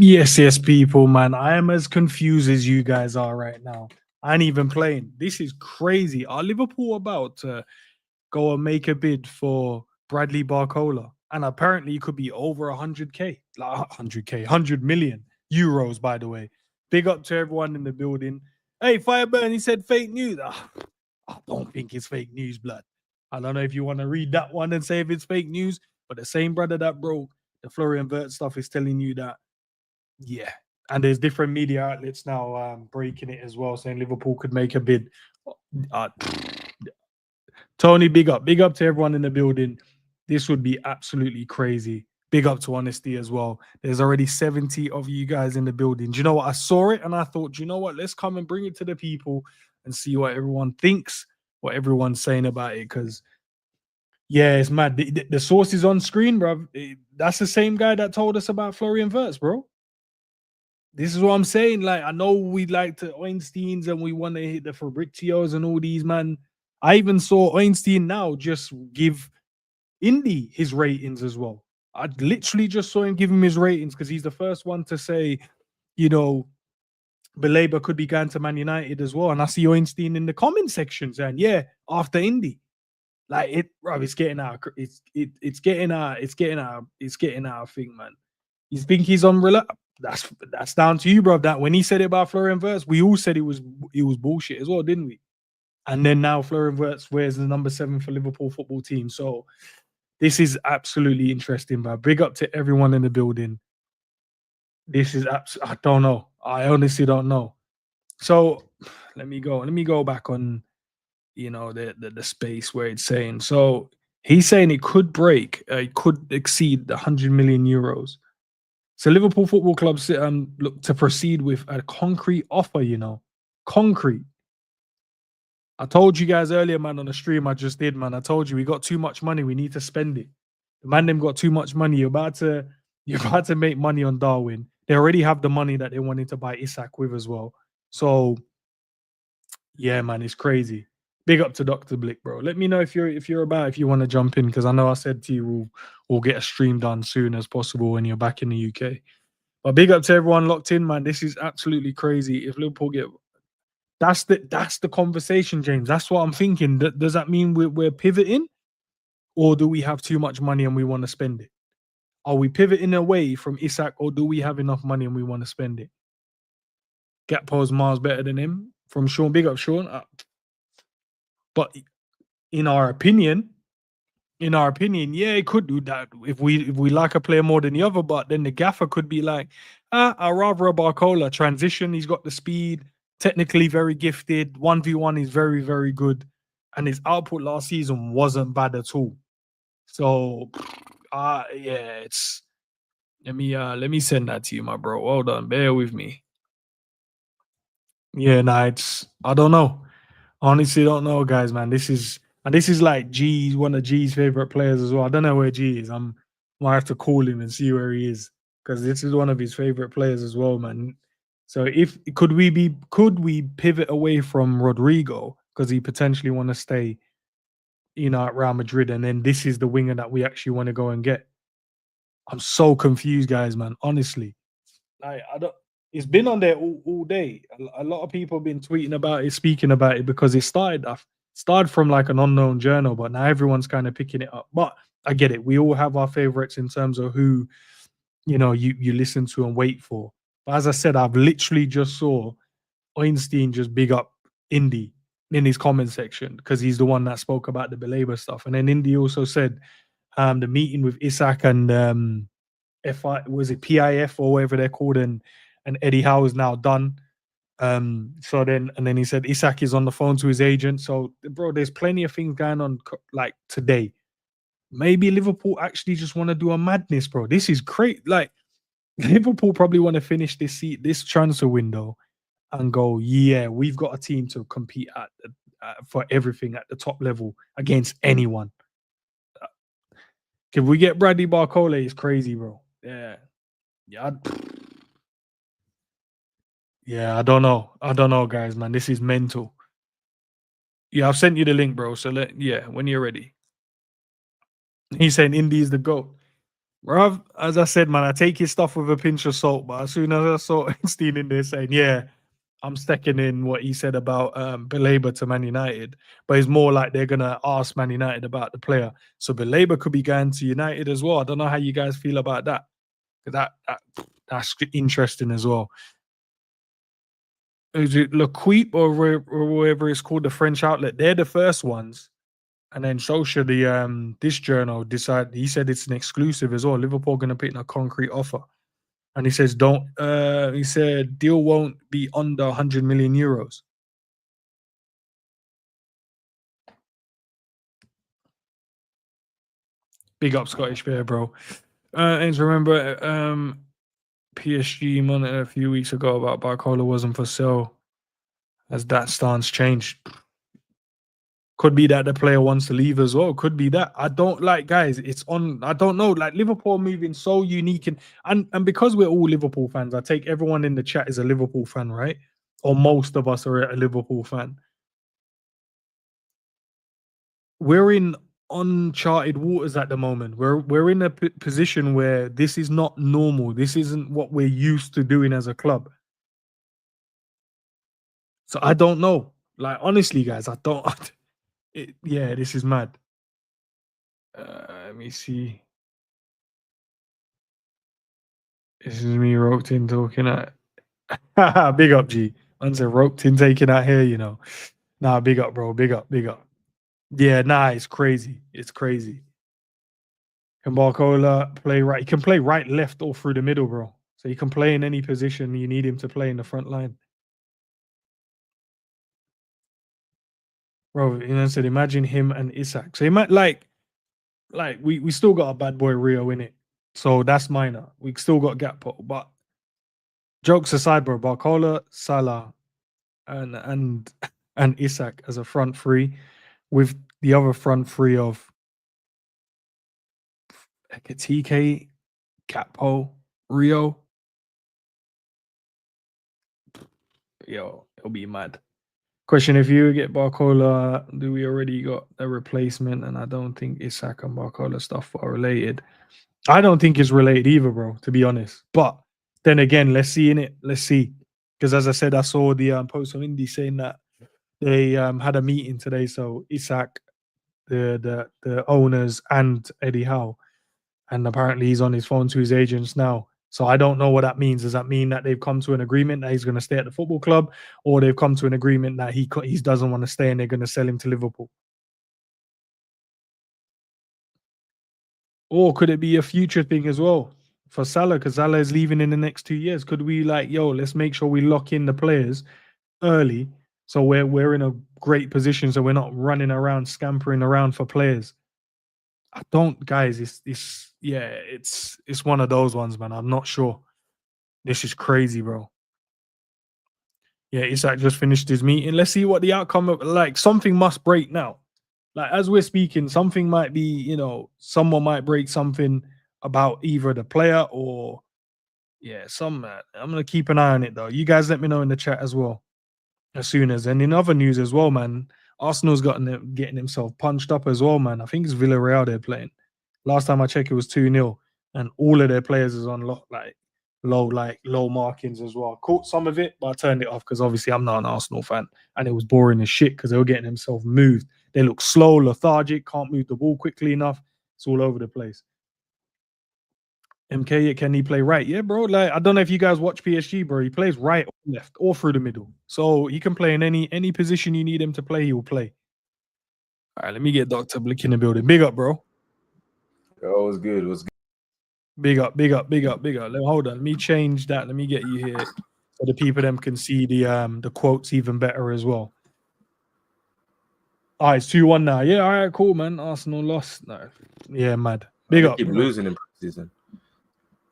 Yes, people, man. I am as confused as you guys are right now. I ain't even playing. This is crazy. Are Liverpool about to go and make a bid for Bradley Barcola? And apparently, it could be over 100K, like 100K, 100 million euros, by the way. Big up to everyone in the building. Hey, Fireburn, he said fake news. I don't think it's fake news, blood. I don't know if you want to read that one and say if it's fake news, but the same brother that broke the Florian Wirtz stuff is telling you that yeah, and there's different media outlets now breaking it as well, saying Liverpool could make a bid. Uh, Tony, big up to everyone in the building. This would be absolutely crazy. Big up to Honesty as well. There's already 70 of you guys in the building. Do you know what? I saw it and I thought, do you know what? Let's come and bring it to the people and see what everyone thinks, what everyone's saying about it. Because yeah, it's mad. The source is on screen, bro. That's the same guy that told us about Florian Wirtz, bro. This is what I'm saying. Like, I know we like to Einsteins and we want to hit the Fabrizios and all these, man. I even saw Einstein now just give Indy his ratings as well. I literally just saw him give him his ratings because he's the first one to say, you know, Belabor could be going to Man United as well. And I see Einstein in the comment section saying, yeah, after Indy. Like it, bro, it's getting out. It's getting out. It's getting out. I think, man. You think he's unreliable? That's down to you, bro. That when he said it about Florian Wirtz, we all said it was bullshit as well, didn't we? And then now Florian Wirtz wears the number 7 for Liverpool football team. So this is absolutely interesting, bro. Big up to everyone in the building. This is I don't know. I honestly don't know. So let me go back on the space where it's saying. So he's saying it could break, it could exceed the 100 million euros. So Liverpool Football Club look to proceed with a concrete offer, concrete. I told you guys earlier, man, on the stream I just did, man. I told you we got too much money. We need to spend it. The man them got too much money. You're about to make money on Darwin. They already have the money that they wanted to buy Isak with as well. So yeah, man, it's crazy. Big up to Dr. Blick, bro. Let me know if you want to jump in, because I know I said to you we'll get a stream done soon as possible when you're back in the UK. But big up to everyone locked in, man. This is absolutely crazy. If Liverpool get that's the conversation, James. That's what I'm thinking. Does that mean we're pivoting, or do we have too much money and we want to spend it? Are we pivoting away from Isak, or do we have enough money and we want to spend it? Gakpo's miles better than him. From Sean, big up Sean. But in our opinion, yeah, it could do that if we like a player more than the other. But then the gaffer could be like, I'd rather a Barcola transition. He's got the speed, technically very gifted. 1v1 is very, very good, and his output last season wasn't bad at all. So, yeah, it's let me send that to you, my bro. Hold on, bear with me. Yeah, nah, I don't know. Honestly, don't know, guys, man. This is like G's one of G's favorite players as well. I don't know where G is. Might have to call him and see where he is, because this is one of his favorite players as well, man. So could we pivot away from Rodrigo because he potentially want to stay, at Real Madrid, and then this is the winger that we actually want to go and get? I'm so confused, guys, man. Honestly, I don't. It's been on there all day. A lot of people have been tweeting about it, speaking about it, because it started from like an unknown journal, but now everyone's kind of picking it up. But I get it. We all have our favorites in terms of who, you listen to and wait for. But as I said, I've literally just saw Einstein just big up Indy in his comment section, because he's the one that spoke about the Belabor stuff. And then Indy also said the meeting with Isak and FI, was it PIF or whatever they're called, and Eddie Howe is now done. So then he said Isak is on the phone to his agent. So, bro, there's plenty of things going on like today. Maybe Liverpool actually just want to do a madness, bro. This is great. Like, Liverpool probably want to finish this transfer window and go, yeah, we've got a team to compete for everything at the top level against anyone. If we get Bradley Barcola, it's crazy, bro. Yeah. Yeah, I don't know, guys, man. This is mental. Yeah, I've sent you the link, bro. So when you're ready. He's saying Indy is the GOAT. Bruv, as I said, man, I take his stuff with a pinch of salt. But as soon as I saw Einstein in there saying, "Yeah, I'm stacking in what he said about Belabor to Man United," but it's more like they're gonna ask Man United about the player. So Belabor could be going to United as well. I don't know how you guys feel about that. That's interesting as well. Is it L'Equipe or whatever it's called, the French outlet? They're the first ones. And then Social, the this journal decided he said it's an exclusive as well. Liverpool gonna put in a concrete offer. And he says, don't he said deal won't be under 100 million euros. Big up Scottish Bear, bro. And remember PSG monitor a few weeks ago about Barcola wasn't for sale. Has that stance changed? Could be that the player wants to leave as well. Could be that. I don't like guys. It's on. I don't know. Like Liverpool moving so unique and because we're all Liverpool fans, I take everyone in the chat is a Liverpool fan, right? Or most of us are a Liverpool fan. We're in uncharted waters at the moment. We're in a position where this is not normal. This isn't what we're used to doing as a club. So I don't know. Like honestly, guys, I don't. Yeah, this is mad. Let me see. This is me roped in talking at. Big up, G. Man said roped in taking out here. Nah, big up, bro. Big up, big up. Yeah, nah, it's crazy. It's crazy. Can Barcola play right? He can play right, left, or through the middle, bro. So he can play in any position you need him to play in the front line. Bro, said imagine him and Isak. So he might like we still got a bad boy Rio in it. So that's minor. We still got Gakpo. But jokes aside, bro, Barcola, Salah, and and Isak as a front three, with the other front three of TK, Gakpo, Rio. Yo, it'll be mad. Question: if you get Barcola, do we already got a replacement? And I don't think Isak and Barcola stuff are related. I don't think it's related either, bro, to be honest. But then again, let's see in it. Let's see. Because as I said, I saw the post on Indie saying that they had a meeting today. So Isak, the owners, and Eddie Howe, and apparently he's on his phone to his agents now. So I don't know what that means. Does that mean that they've come to an agreement that he's going to stay at the football club, or they've come to an agreement that he doesn't want to stay and they're going to sell him to Liverpool? Or could it be a future thing as well for Salah? Because Salah is leaving in the next 2 years. Could we let's make sure we lock in the players early so we're in a great position so we're not running around scampering around for players. I don't, guys. It's one of those ones, man. I'm not sure. This is crazy, bro. Yeah, Isak just finished his meeting. Let's see what the outcome of something must break now. Like as we're speaking, something might be, someone might break something about either the player or some man. I'm gonna keep an eye on it though. You guys let me know in the chat as well. As soon as and in other news as well, man. Arsenal's getting himself punched up as well, man. I think it's Villarreal they're playing. Last time I checked, it was 2-0, and all of their players is on low markings as well. Caught some of it, but I turned it off because obviously I'm not an Arsenal fan, and it was boring as shit because they were getting themselves moved. They look slow, lethargic, can't move the ball quickly enough. It's all over the place. MK, can he play right? Yeah, bro. Like I don't know if you guys watch PSG, bro. He plays right or left or through the middle. So he can play in any position you need him to play, he will play. All right, let me get Dr. Blick in the building. Big up, bro. Oh, what's good? What's good? Big up, big up, big up, big up. Hold on. Let me change that. Let me get you here so the people them can see the quotes even better as well. All right, it's 2-1 now. Yeah, all right, cool, man. Arsenal lost. No. Yeah, mad. Big up. Keep losing in preseason.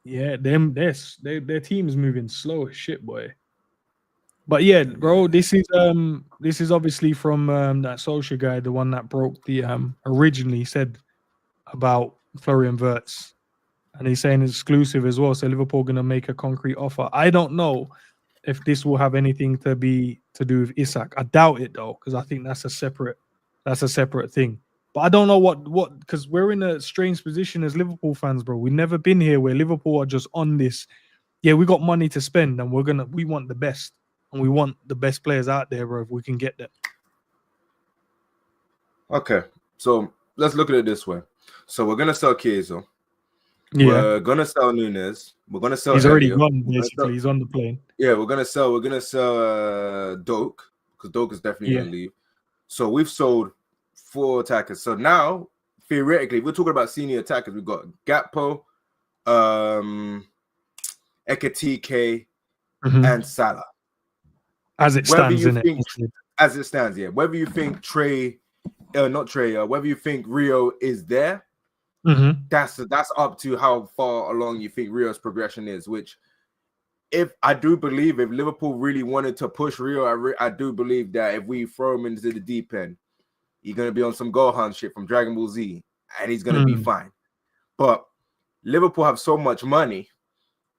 Yeah, their team's moving slow as shit, boy. But yeah, bro, this is obviously from that social guy, the one that broke the originally said about Florian Wirtz, and he's saying it's exclusive as well. So Liverpool gonna make a concrete offer. I don't know if this will have anything to do with Isak. I doubt it though, because I think that's a separate thing. But I don't know what because we're in a strange position as Liverpool fans, bro. We've never been here where Liverpool are just on this. Yeah, we got money to spend, and we want the best, and we want the best players out there, bro. If we can get them. Okay, so let's look at it this way. So we're gonna sell Chiesa. Yeah, We're gonna sell Nunes. We're gonna sell. he's already Elliott. gone. Basically, he's on the plane. Yeah, we're gonna sell Doak, because Doak is definitely gonna leave. So we've sold 4 attackers. So now, theoretically, if we're talking about senior attackers, we've got Gakpo, Ekitike, and Salah. As it stands, as it stands, yeah. Whether you think whether you think Rio is there, that's up to how far along you think Rio's progression is. Which, if Liverpool really wanted to push Rio, I do believe that if we throw him into the deep end, he's gonna be on some Gohan shit from Dragon Ball Z, and he's gonna be fine. But Liverpool have so much money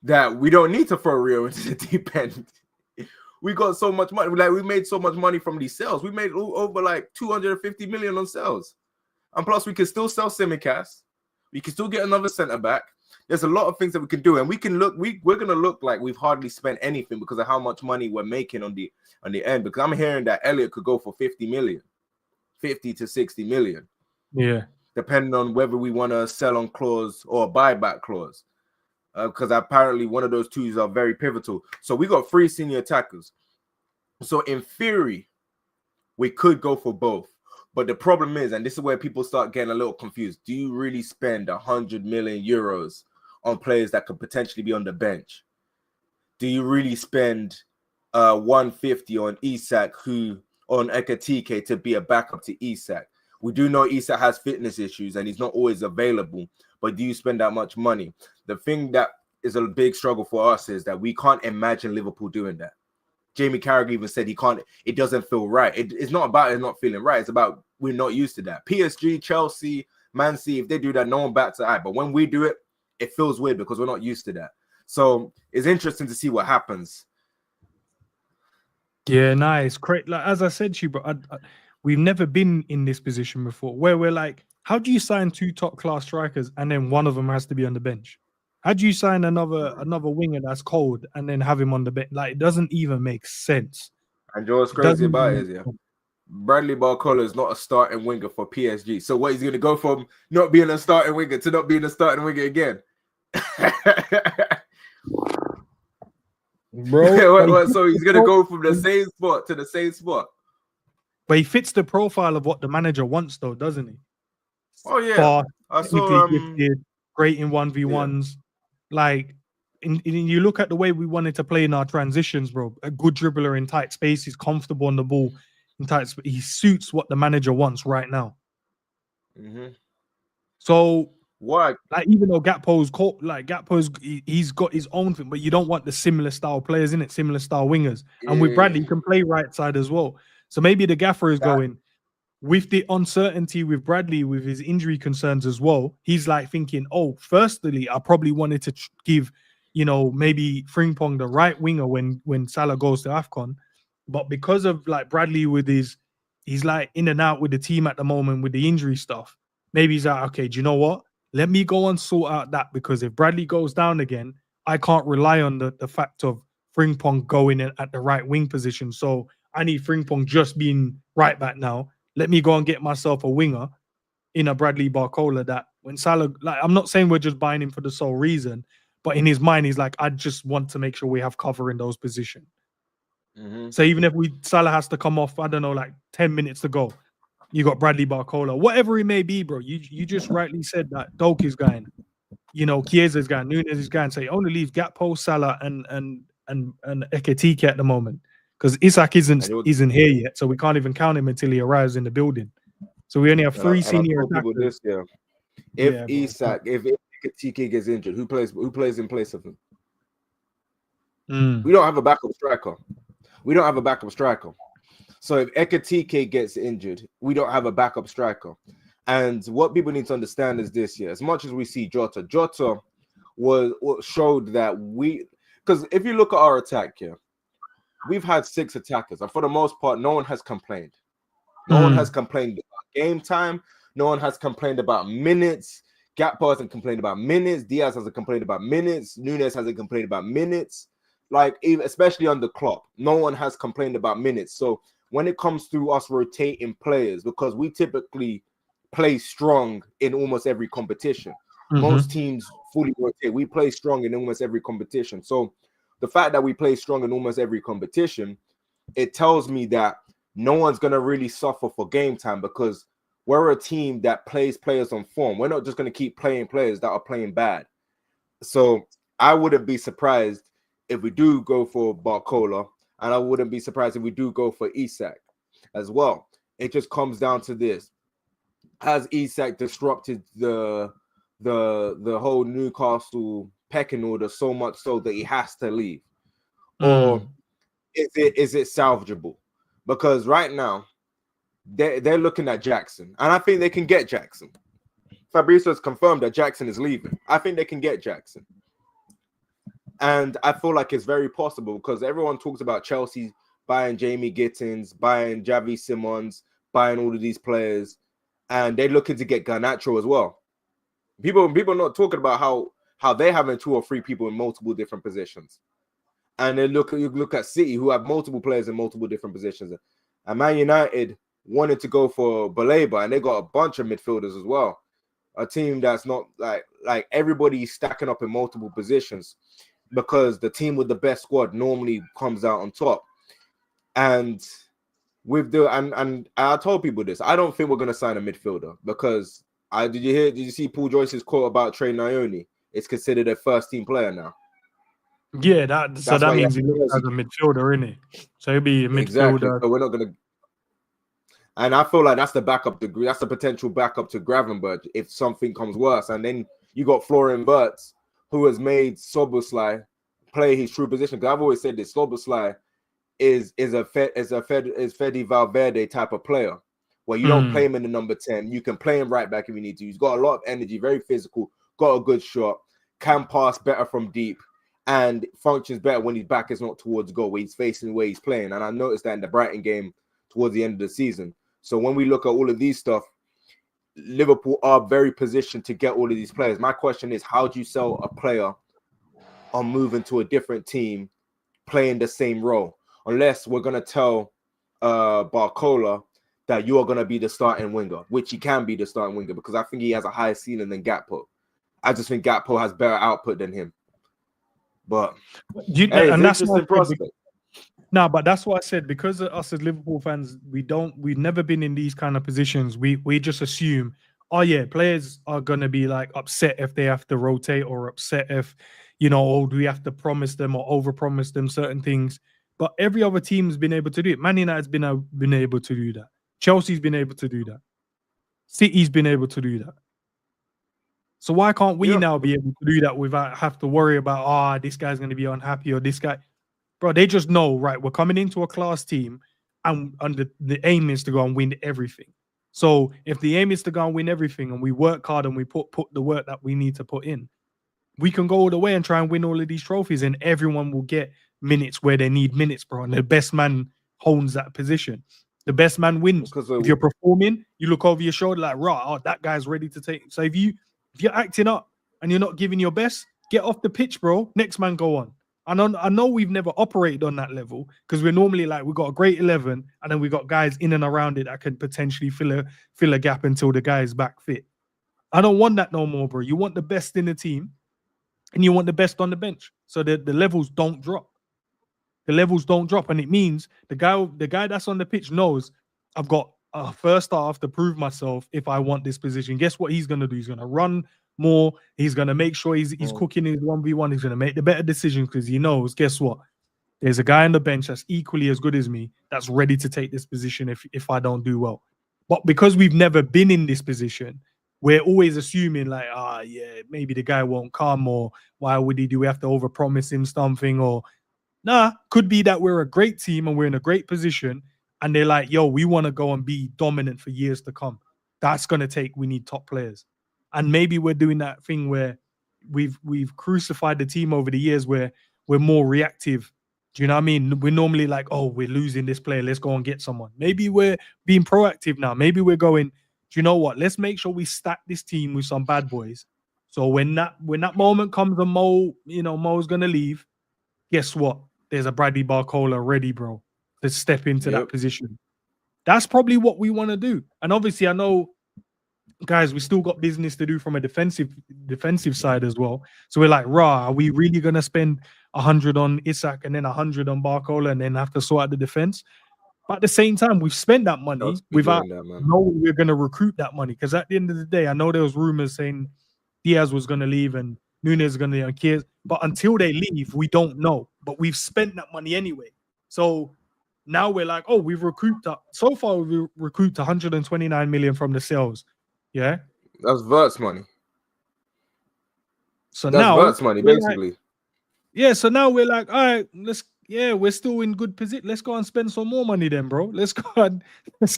that we don't need to throw Rio into the deep end. We got so much money. Like, we made so much money from these sales. We made over like 250 million on sales. And plus, we can still sell Simicast. We can still get another centre back. There's a lot of things that we can do. And we can look, we're going to look like we've hardly spent anything because of how much money we're making on the end. Because I'm hearing that Elliott could go for 50 to 60 million. Yeah. Depending on whether we want to sell on clause or a buyback clause. Because apparently one of those twos are very pivotal. So we got 3 senior attackers. So in theory, we could go for both. But the problem is, and this is where people start getting a little confused, do you really spend 100 million euros on players that could potentially be on the bench? Do you really spend 150 on Isak, on Ekitike to be a backup to Isak? We do know Isak has fitness issues and he's not always available, but do you spend that much money? The thing that is a big struggle for us is that we can't imagine Liverpool doing that. Jamie Carragher even said he can't, it doesn't feel right. It's not about it not feeling right. It's about we're not used to that. PSG, Chelsea, Man City, if they do that, no one bats an eye. But when we do it, it feels weird because we're not used to that. So it's interesting to see what happens. Yeah, nice. Great. Like, as I said to you, bro, we've never been in this position before where we're like, how do you sign 2 top-class strikers and then one of them has to be on the bench? How do you sign another winger that's cold and then have him on the bench? Like, it doesn't even make sense. And you know what's crazy about it is, Bradley Barcola is not a starting winger for PSG. So what, he's going to go from not being a starting winger to not being a starting winger again? Bro, so he's going to go from the same spot to the same spot. But he fits the profile of what the manager wants, though, doesn't he? Oh, yeah. Fast, I saw gifted, great in 1v1s. Yeah. Like, you look at the way we wanted to play in our transitions, bro. A good dribbler in tight spaces, comfortable on the ball in tight space. He suits what the manager wants right now. So, what? Like, even though Gakpo's he's got his own thing, but you don't want the similar style players in it, similar style wingers. And with Bradley, he can play right side as well. So maybe the gaffer is going with the uncertainty with Bradley, with his injury concerns as well. He's like thinking, oh, firstly, I probably wanted to give, maybe Frimpong the right winger when Salah goes to AFCON. But because of like Bradley he's like in and out with the team at the moment with the injury stuff. Maybe he's like, okay, do you know what? Let me go and sort out that, because if Bradley goes down again, I can't rely on the fact of Frimpong going in at the right wing position. So I need Frimpong just being right back now. Let me go and get myself a winger in a Bradley Barcola that when Salah, like, I'm not saying we're just buying him for the sole reason, but in his mind, he's like, I just want to make sure we have cover in those positions. So even if Salah has to come off, I don't know, like 10 minutes to go, you got Bradley Barcola, whatever he may be, bro. You just rightly said that Doak is going, Chiesa is going, Nunes is going. So he only leaves Gakpo, Salah, and Ekitike at the moment, because Isak isn't here yet, so we can't even count him until he arrives in the building. So we only have 3 senior attackers. If Ekitike gets injured, who plays in place of him? We don't have a backup striker. So if Ekitike gets injured, we don't have a backup striker. And what people need to understand is this year, as much as we see Jota showed that because if you look at our attack here, we've had 6 attackers, and for the most part, no one has complained. No one has complained about game time. No one has complained about minutes. Gakpo hasn't complained about minutes. Diaz hasn't complained about minutes. Nunes hasn't complained about minutes. Like, even, especially under Klopp, no one has complained about minutes. So when it comes to us rotating players, because we typically play strong in almost every competition. Most teams fully rotate. We play strong in almost every competition. So the fact that we play strong in almost every competition, it tells me that no one's going to really suffer for game time, because we're a team that plays players on form. We're not just going to keep playing players that are playing bad. So I wouldn't be surprised if we do go for Barcola, and I wouldn't be surprised if we do go for Isak as well. It just comes down to this. Has Isak disrupted the whole Newcastle pecking order so much so that he has to leave? Or is it salvageable? Because right now, they're looking at Jackson, and I think they can get Jackson. Fabrizio has confirmed that Jackson is leaving. I think they can get Jackson. And I feel like it's very possible, because everyone talks about Chelsea buying Jamie Gittins, buying Javi Simons, buying all of these players, and they're looking to get Garnacho as well. People are not talking about how they're having 2 or 3 people in multiple different positions. And then you look at City, who have multiple players in multiple different positions. And Man United wanted to go for Baleba, and they got a bunch of midfielders as well. A team that's not like everybody's stacking up in multiple positions, because the team with the best squad normally comes out on top. And with and I told people this, I don't think we're gonna sign a midfielder, because did you see Paul Joyce's quote about Trey Nyoni? It's considered a first team player now. Yeah, that means he looks as a midfielder, isn't he? So he'll be a midfielder. Exactly. So we're not gonna. And I feel like that's the potential backup to Gravenberch if something comes worse. And then you got Florian Wirtz, who has made Szoboszlai play his true position. Because I've always said this: Szoboszlai is Fede Valverde type of player, where you don't play him in the number 10. You can play him right back if you need to. He's got a lot of energy, very physical, got a good shot, can pass better from deep, and functions better when his back is not towards goal, where he's facing where he's playing. And I noticed that in the Brighton game towards the end of the season. So when we look at all of these stuff, Liverpool are very positioned to get all of these players. My question is, how do you sell a player on moving to a different team playing the same role? Unless we're going to tell Barcola that you are going to be the starting winger, which he can be the starting winger, because I think he has a higher ceiling than Gakpo. I just think Gakpo has better output than him. But and that's interesting prospect. No, but that's what I said, because us as Liverpool fans, we've never been in these kind of positions. We just assume, oh yeah, players are gonna be like upset if they have to rotate, or upset if, or do we have to promise them or overpromise them certain things. But every other team's been able to do it. Man United's been able to do that. Chelsea's been able to do that. City's been able to do that. So why can't we now be able to do that without have to worry about, this guy's going to be unhappy, or this guy? Bro, they just know, right, we're coming into a class team, and the aim is to go and win everything. So if the aim is to go and win everything, and we work hard and we put the work that we need to put in, we can go all the way and try and win all of these trophies, and everyone will get minutes where they need minutes, bro. And the best man holds that position. The best man wins. If you're performing, you look over your shoulder like, that guy's ready to take. So if you're acting up and you're not giving your best, get off the pitch, bro. Next man, go on. I know we've never operated on that level, because we're normally like, we got a great 11, and then we got guys in and around it that can potentially fill a gap until the guy is back fit. I don't want that no more, bro. You want the best in the team, and you want the best on the bench, so that the levels don't drop. The levels don't drop, and it means the guy that's on the pitch knows, I've got a first half to prove myself if I want this position. Guess what he's going to do? He's going to run more. He's going to make sure he's cooking his 1v1. He's going to make the better decisions, because he knows, guess what? There's a guy on the bench that's equally as good as me that's ready to take this position if I don't do well. But because we've never been in this position, we're always assuming like, maybe the guy won't come, or why would he do? We have to overpromise him something, or could be that we're a great team and we're in a great position, and they're like, yo, we want to go and be dominant for years to come. That's going to we need top players. And maybe we're doing that thing where we've crucified the team over the years, where we're more reactive. Do you know what I mean? We're normally like, we're losing this player, let's go and get someone. Maybe we're being proactive now. Maybe we're going, you know what? Let's make sure we stack this team with some bad boys. So when that moment comes and Mo's gonna leave, guess what? There's a Bradley Barcola ready, bro, to step into that position. That's probably what we want to do. And obviously, I know, guys, we still got business to do from a defensive side as well. So we're like, are we really gonna spend 100 on Isak and then 100 on Barcola and then have to sort out the defense? But at the same time, we've spent that money without knowing we're gonna recruit that money. Because at the end of the day, I know there was rumors saying Diaz was gonna leave and Nunes is gonna leave, but until they leave, we don't know. But we've spent that money anyway. So now we're like, we've recouped up. So far, we've recouped 129 million from the sales. Yeah, that's Vert's money. So that's now Vert's money, basically. So now we're like, all right, we're still in good position. Let's go and spend some more money then, bro. Let's go.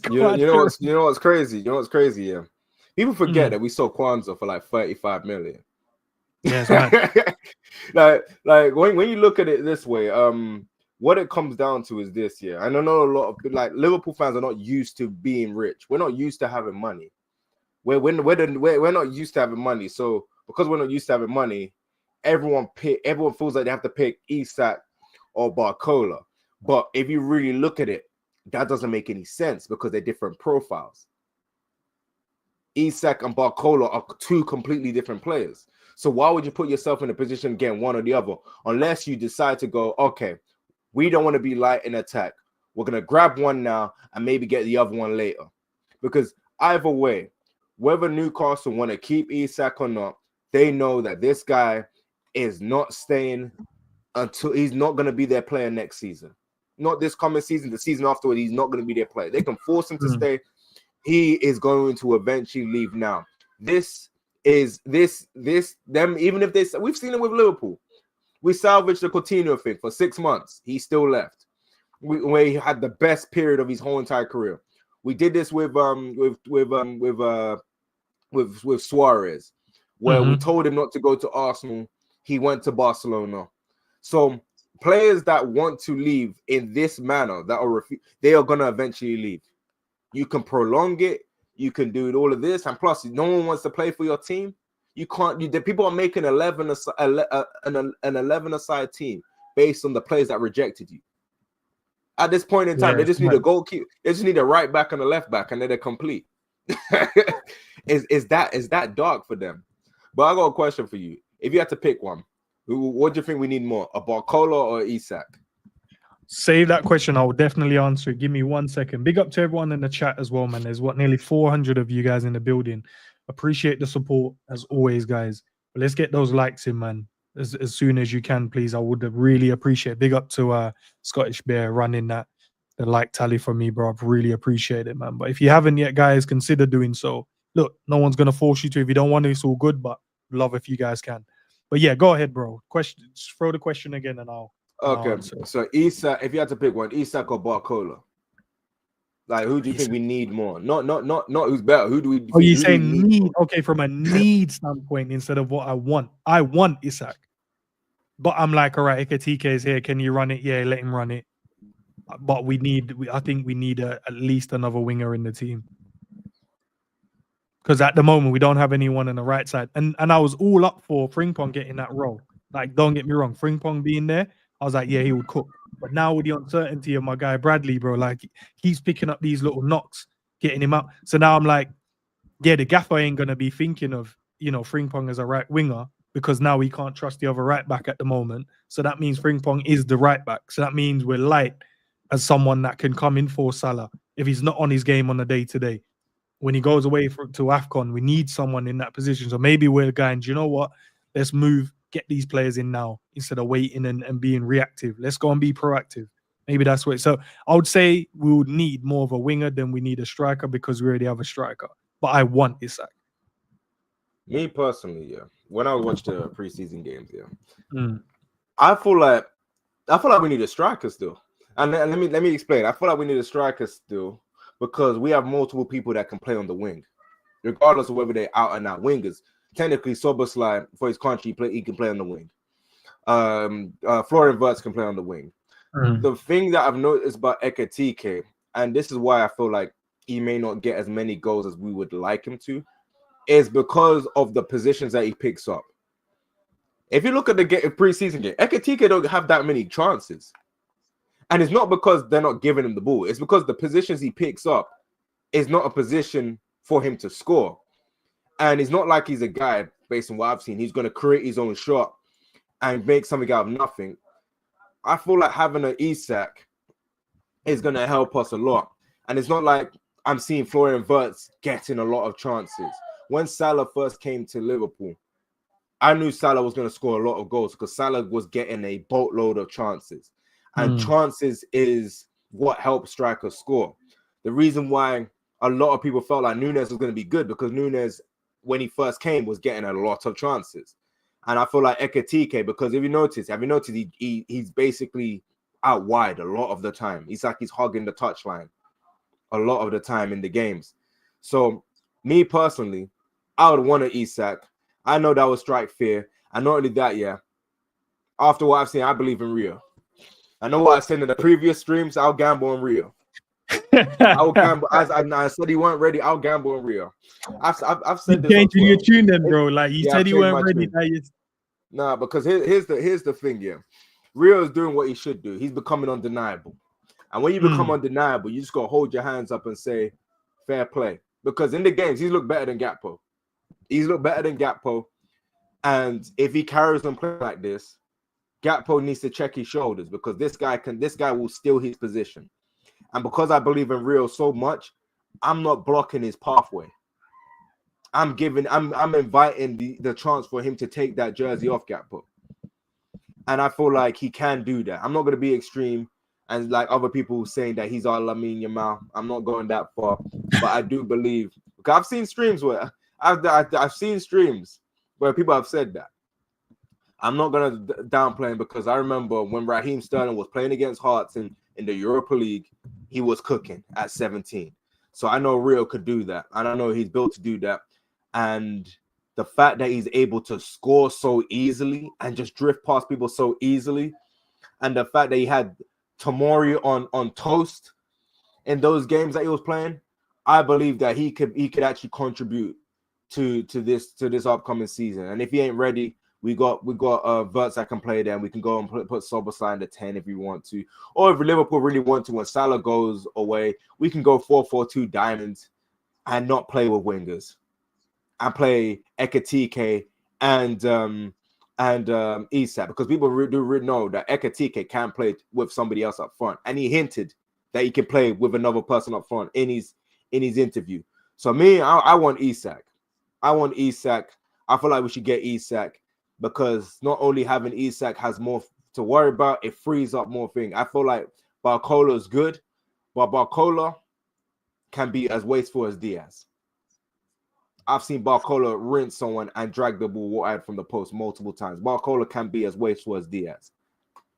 You know what's crazy? You know what's crazy? Yeah, people forget that we sold Kwanzaa for like 35 million. Yeah, right. like when you look at it this way, what it comes down to is this. Yeah, I know a lot of Liverpool fans are not used to being rich. We're not used to having money. We're not used to having money. So because we're not used to having money, everyone feels like they have to pick Isak or Barcola. But if you really look at it, that doesn't make any sense because they're different profiles. Isak and Barcola are two completely different players. So why would you put yourself in a position getting one or the other unless you decide to go, okay, we don't want to be light in attack. We're going to grab one now and maybe get the other one later. Because either way, whether Newcastle want to keep Isak or not, they know that this guy is not staying until he's not going to be their player next season. Not this coming season, the season afterward, he's not going to be their player. They can force him to stay. He is going to eventually leave now. Them, even if we've seen it with Liverpool. We salvaged the Coutinho thing for 6 months. He still left. Where he had the best period of his whole entire career. We did this with Suarez, where we told him not to go to Arsenal. He went to Barcelona. So players that want to leave in this manner, they are gonna eventually leave. You can prolong it. You can do all of this, and plus, no one wants to play for your team. You can't. The people are making an 11-a-side team based on the players that rejected you. At this point in time, they just need a goalkeeper. They just need a right back and a left back, and then they're complete. Is that dark for them? But I got a question for you. If you had to pick one, what do you think we need more, a Barcola or Isak? Save that question. I will definitely answer it. Give me 1 second. Big up to everyone in the chat as well, man. There's nearly 400 of you guys in the building. Appreciate the support as always, guys. But let's get those likes in, man. As soon as you can, please. I would really appreciate it. Big up to Scottish Bear running the like tally for me, bro. I've really appreciate it, man. But if you haven't yet, guys, consider doing so. Look, no one's gonna force you to. If you don't want to, it's all good. But love if you guys can. But yeah, go ahead, bro. Just throw the question again, and I'll. Okay. So Isak, if you had to pick one, Isak or Barcola? Like, who do you think we need more? Not who's better. Who do we? Oh, you saying need? Okay, from a need standpoint instead of what I want. I want Isak, but I'm like, all right, Ekatike is here. Can you run it? Yeah, let him run it. But I think we need at least another winger in the team. Because at the moment, we don't have anyone on the right side. And I was all up for Frimpong getting that role. Like, don't get me wrong, Frimpong being there, I was like, yeah, he would cook. But now with the uncertainty of my guy Bradley, bro, like, he's picking up these little knocks, getting him out. So now I'm like, yeah, the gaffer ain't going to be thinking of, Frimpong as a right winger because now we can't trust the other right back at the moment. So that means Frimpong is the right back. So that means we're light as someone that can come in for Salah if he's not on his game on a day-to-day. When he goes away to AFCON, we need someone in that position. So maybe we're going, do you know what? Let's move, get these players in now instead of waiting and being reactive. Let's go and be proactive. Maybe that's what. So I would say we would need more of a winger than we need a striker because we already have a striker. But I want Isak. Me personally, yeah. When I watched the preseason games, yeah, I feel like we need a striker still. And let me explain. I feel like we need a striker still because we have multiple people that can play on the wing, regardless of whether they're out and out wingers. Technically, Soboslai for his country, he can play on the wing. Florian Wirtz can play on the wing. The thing that I've noticed about Ekatike, and this is why I feel like he may not get as many goals as we would like him to is because of the positions that he picks up. If you look at the preseason game, Ekitike don't have that many chances. And it's not because they're not giving him the ball. It's because the positions he picks up is not a position for him to score. And it's not like he's a guy, based on what I've seen, he's going to create his own shot and make something out of nothing. I feel like having an Isak is going to help us a lot. And it's not like I'm seeing Florian Wirtz getting a lot of chances. When Salah first came to Liverpool, I knew Salah was going to score a lot of goals because Salah was getting a boatload of chances. And chances is what helps strikers score. The reason why a lot of people felt like Nunes was going to be good because Nunes, when he first came, was getting a lot of chances. And I feel like Ekitike, because have you noticed he's basically out wide a lot of the time. He's like he's hogging the touchline a lot of the time in the games. So me personally, I would want an Isak. I know that would strike fear. And not only that, yeah, after what I've seen, I believe in Rio. I know what I said in the previous streams. I'll gamble on Rio. I'll gamble. I said he weren't ready. I'll gamble on Rio. I've said this. Changing your tune then, bro. Like you said, he weren't ready. Nah, because here's the thing. Yeah, Rio is doing what he should do. He's becoming undeniable. And when you become undeniable, you just gotta hold your hands up and say, "Fair play." Because in the games, he's looked better than Gakpo. He's looked better than Gakpo. And if he carries on playing like this, Gakpo needs to check his shoulders because this guy will steal his position. And because I believe in Rio so much, I'm not blocking his pathway. I'm inviting the chance for him to take that jersey off Gakpo. And I feel like he can do that. I'm not going to be extreme and like other people saying that he's our Lamine Yamal. I'm not going that far. But I do believe, because I've seen streams where I've seen streams where people have said that. I'm not going to downplay him because I remember when Raheem Sterling was playing against Hearts in the Europa League, he was cooking at 17. So I know Rio could do that. And I know he's built to do that. And the fact that he's able to score so easily and just drift past people so easily, and the fact that he had Tomori on toast in those games that he was playing, I believe that he could actually contribute to this upcoming season. And if he ain't ready, we got Wirtz that can play there, and we can go and put Szoboszlai in the 10 if we want to. Or if Liverpool really want to, when Salah goes away, we can go 4-4-2 diamonds and not play with wingers. And play Ekitike and Isak, because people do know that Ekitike can play with somebody else up front. And he hinted that he can play with another person up front in his interview. So me, I want Isak. I want Isak. I feel like we should get Isak. Because not only having Isak has more to worry about, it frees up more things. I feel like Barcola is good, but Barcola can be as wasteful as Diaz. I've seen Barcola rinse someone and drag the ball wide from the post multiple times. Barcola can be as wasteful as Diaz.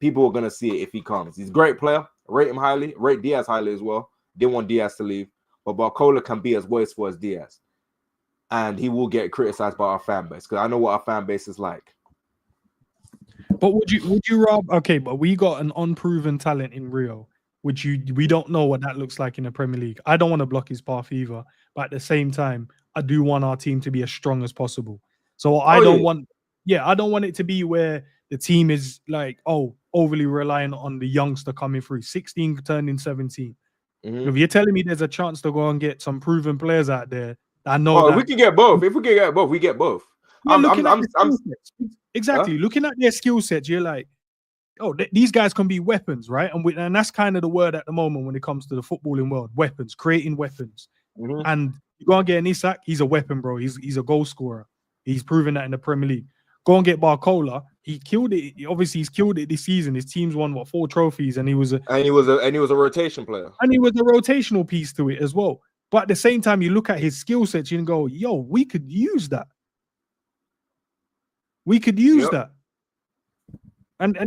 People are going to see it if he comes. He's a great player. Rate him highly. Rate Diaz highly as well. Didn't want Diaz to leave. But Barcola can be as wasteful as Diaz. And he will get criticized by our fan base because I know what our fan base is like. But would you rather? Okay, but we got an unproven talent in Rio, we don't know what that looks like in the Premier League. I don't want to block his path either, but at the same time, I do want our team to be as strong as possible. So I don't want it to be where the team is like, overly reliant on the youngster coming through. 16 turning 17. Mm-hmm. If you're telling me there's a chance to go and get some proven players out there, I know that we can get both. If we can get both, we get both. Exactly. Looking at their skill sets, you're like, these guys can be weapons, right? And that's kind of the word at the moment when it comes to the footballing world: weapons, creating weapons. Mm-hmm. And you go and get an Isak, he's a weapon, bro. He's a goal scorer. He's proven that in the Premier League. Go and get Barcola. He killed it. Obviously, he's killed it this season. His team's won 4 trophies, and he was a rotation player. And he was a rotational piece to it as well. But at the same time, you look at his skill sets, you can go, we could use that. We could use that. And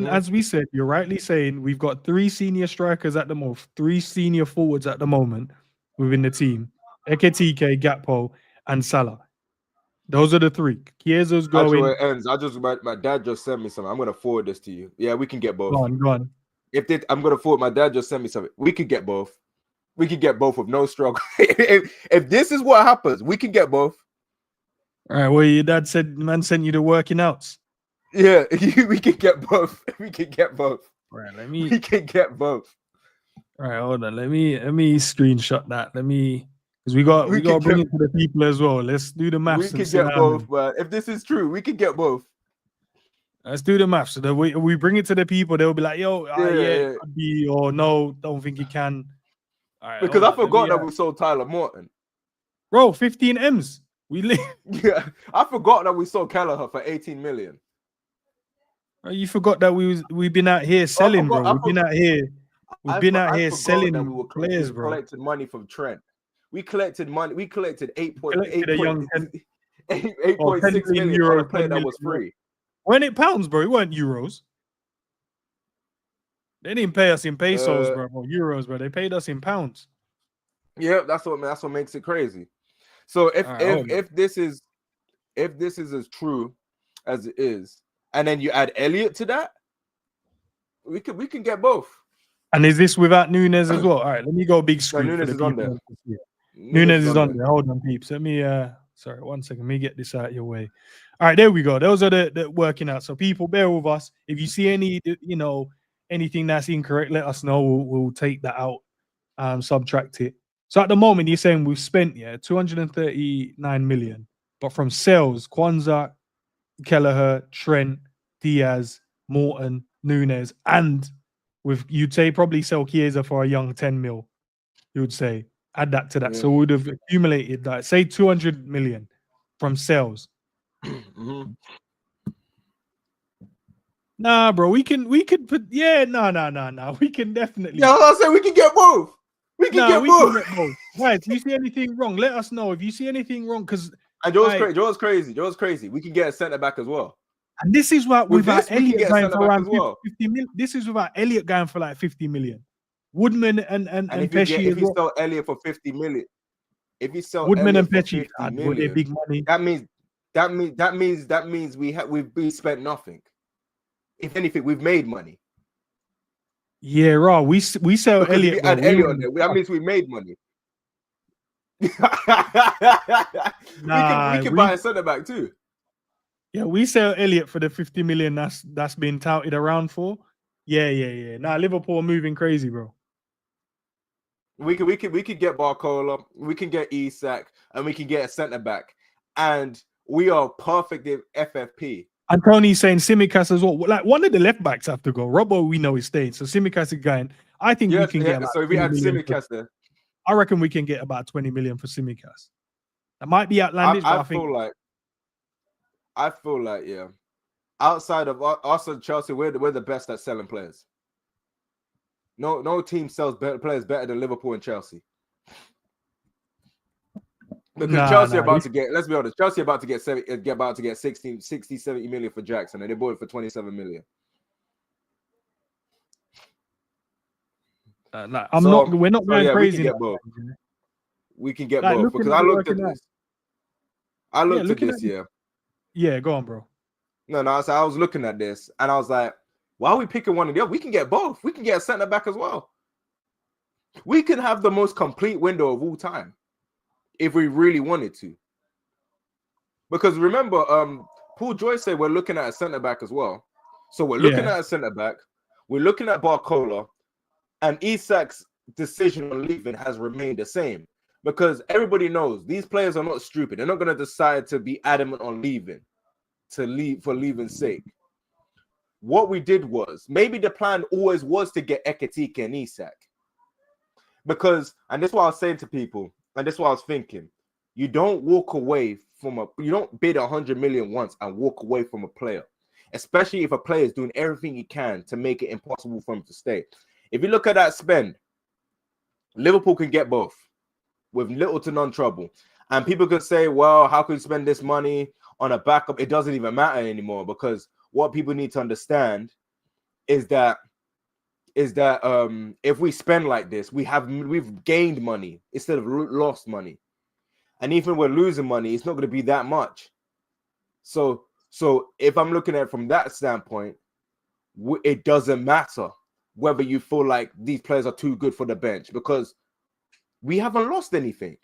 as we said, you're rightly saying we've got 3 senior strikers at the moment, 3 senior forwards at the moment within the team: Ekitike, Gakpo, and Salah. Those are the 3. Chiesa's going. It ends. My dad just sent me something. I'm gonna forward this to you. Yeah, we can get both. Go on. I'm gonna forward. My dad just sent me something. We could get both. We could get both with no struggle. if this is what happens, we can get both. All right. Well, your dad said, man sent you the working outs. Yeah, we can get both. We can get both. All right. We can get both. All right. Hold on. Let me screenshot that. Because we got to bring it to the people as well. Let's do the maths. We can get both, but if this is true, we can get both. Let's do the maths. So that we bring it to the people, they'll be like, yo, yeah, it could be, or no, don't think you can. All right, because I forgot that we sold Tyler Morton. Bro, 15 M's. Yeah, I forgot that we sold Kelleher for 18 million. You forgot that we've been out here selling, bro. We've been out here selling players, bro. Collected money from Trent. We collected money. We collected 8.6 million for a player that was free. Weren't it pounds, bro? It weren't euros. They didn't pay us in pesos, bro. Or euros, bro. They paid us in pounds. Yeah, that's what makes it crazy. So if this is as true as it is, and then you add Elliott to that, we can get both. And is this without Nunes as well? All right, let me go big screen. No, Nunes is on there. Nunes is on there. Hold on, peeps. Let me sorry, 1 second. Let me get this out of your way. All right, there we go. Those are the working out. So people, bear with us. If you see any, anything that's incorrect, let us know. We'll take that out, subtract it. So at the moment, you're saying we've spent 239 million, but from sales, Kwanzaa, Kelleher, Trent, Diaz, Morton, Nunes, and you'd say probably sell Chiesa for a young 10 mil. You would say add that to that. Yeah. So we would have accumulated that, say 200 million from sales. Mm-hmm. Nah, bro, we could put no. We can definitely. Yeah, I said we can get both. We can get both. Right, if you see anything wrong, let us know. If you see anything wrong, because Joe's crazy. We can get a centre back as well. And this is what without Elliott going for around 50 million. This is without Elliott going for like 50 million. Woodman and Pesci. If you sell Elliott for 50 million, if you sell Woodman Elliott and Pesci, for 50 million, big money. That means we've spent nothing. If anything, we've made money. Yeah, raw. We sell because Elliott. If you add Elliott on there, that means we made money. We can buy a centre back too. Yeah, we sell Elliott for the 50 million that's been touted around for. Yeah. Nah, Liverpool are moving crazy, bro. We could get Barcola, we can get Isak, and we can get a centre back, and we are perfect in FFP. And Tony's saying Tsimikas as well. Like one of the left backs have to go. Robbo, we know is staying, so Tsimikas is going. I think we can get. About so if we add Tsimikas there, I reckon we can get about 20 million for Tsimikas. That might be outlandish, but I think. I feel like yeah. Outside of us and Chelsea, we're the best at selling players. No team sells players better than Liverpool and Chelsea. Because Chelsea about to get, let's be honest, Chelsea about to get 60, 70 million for Jackson, and they bought it for 27 million. We're not going crazy. We can get both because I looked at this. Yeah, go on, bro. No, so I was looking at this and I was like, why are we picking one of the other? We can get both. We can get a centre back as well. We can have the most complete window of all time if we really wanted to. Because remember, Paul Joyce said we're looking at a centre back as well. So we're looking at a centre back. We're looking at Barcola, and Isak's decision on leaving has remained the same. Because everybody knows these players are not stupid. They're not going to decide to be adamant on leaving, for leaving's sake. What we did was, maybe the plan always was to get Ekitike and Isak. Because, and this is what I was saying to people, and this is what I was thinking, you don't walk away from you don't bid 100 million once and walk away from a player. Especially if a player is doing everything he can to make it impossible for him to stay. If you look at that spend, Liverpool can get both with little to none trouble. And people could say, well, how can you spend this money on a backup? It doesn't even matter anymore, because what people need to understand is that if we spend like this, we've gained money instead of lost money. And even if we're losing money, it's not going to be that much. So if I'm looking at it from that standpoint, it doesn't matter whether you feel like these players are too good for the bench, because We haven't lost anything.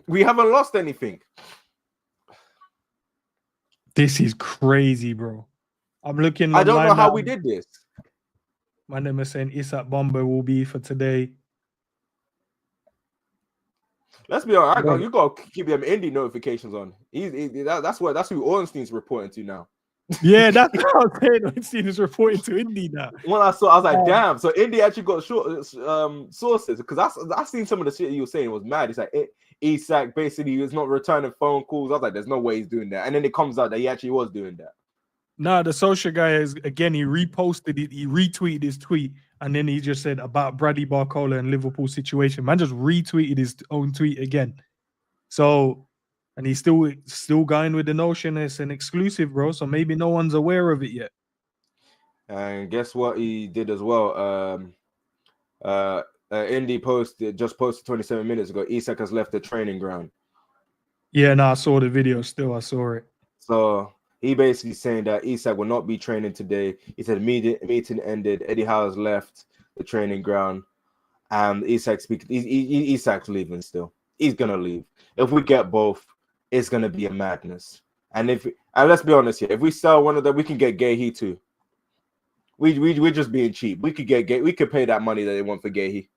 We haven't lost anything. This is crazy, bro. I'm looking. I don't know how now. we did this. My name is saying Isak Bomba will be for today. Let's be honest. You got to keep them indie notifications on. That's who Ornstein's reporting to now. Yeah, that's what I was saying. Ornstein is reporting to Indy now. When I saw, I was like, damn. So Indy actually got short sources, because I seen some of the shit he was saying. It was mad. He's like, Isak basically is not returning phone calls. I was like, there's no way he's doing that. And then it comes out that he actually was doing that. Nah, the social guy is, again, he reposted it, he retweeted his tweet, and then he just said about Bradley Barcola and Liverpool situation. Man just retweeted his own tweet again. So, and he's still going with the notion it's an exclusive, bro. So maybe no one's aware of it yet. And guess what he did as well? Indy just posted 27 minutes ago. Isak has left the training ground. Yeah, no, I saw the video still. I saw it. So he basically saying that Isak will not be training today. He said meeting ended. Eddie Howe has left the training ground. And Isak's leaving still. He's gonna leave. If we get both, it's gonna be a madness. And let's be honest here, if we sell one of them, we can get Gahey too. We're just being cheap. We could get Gahey. We could pay that money that they want for Gahey.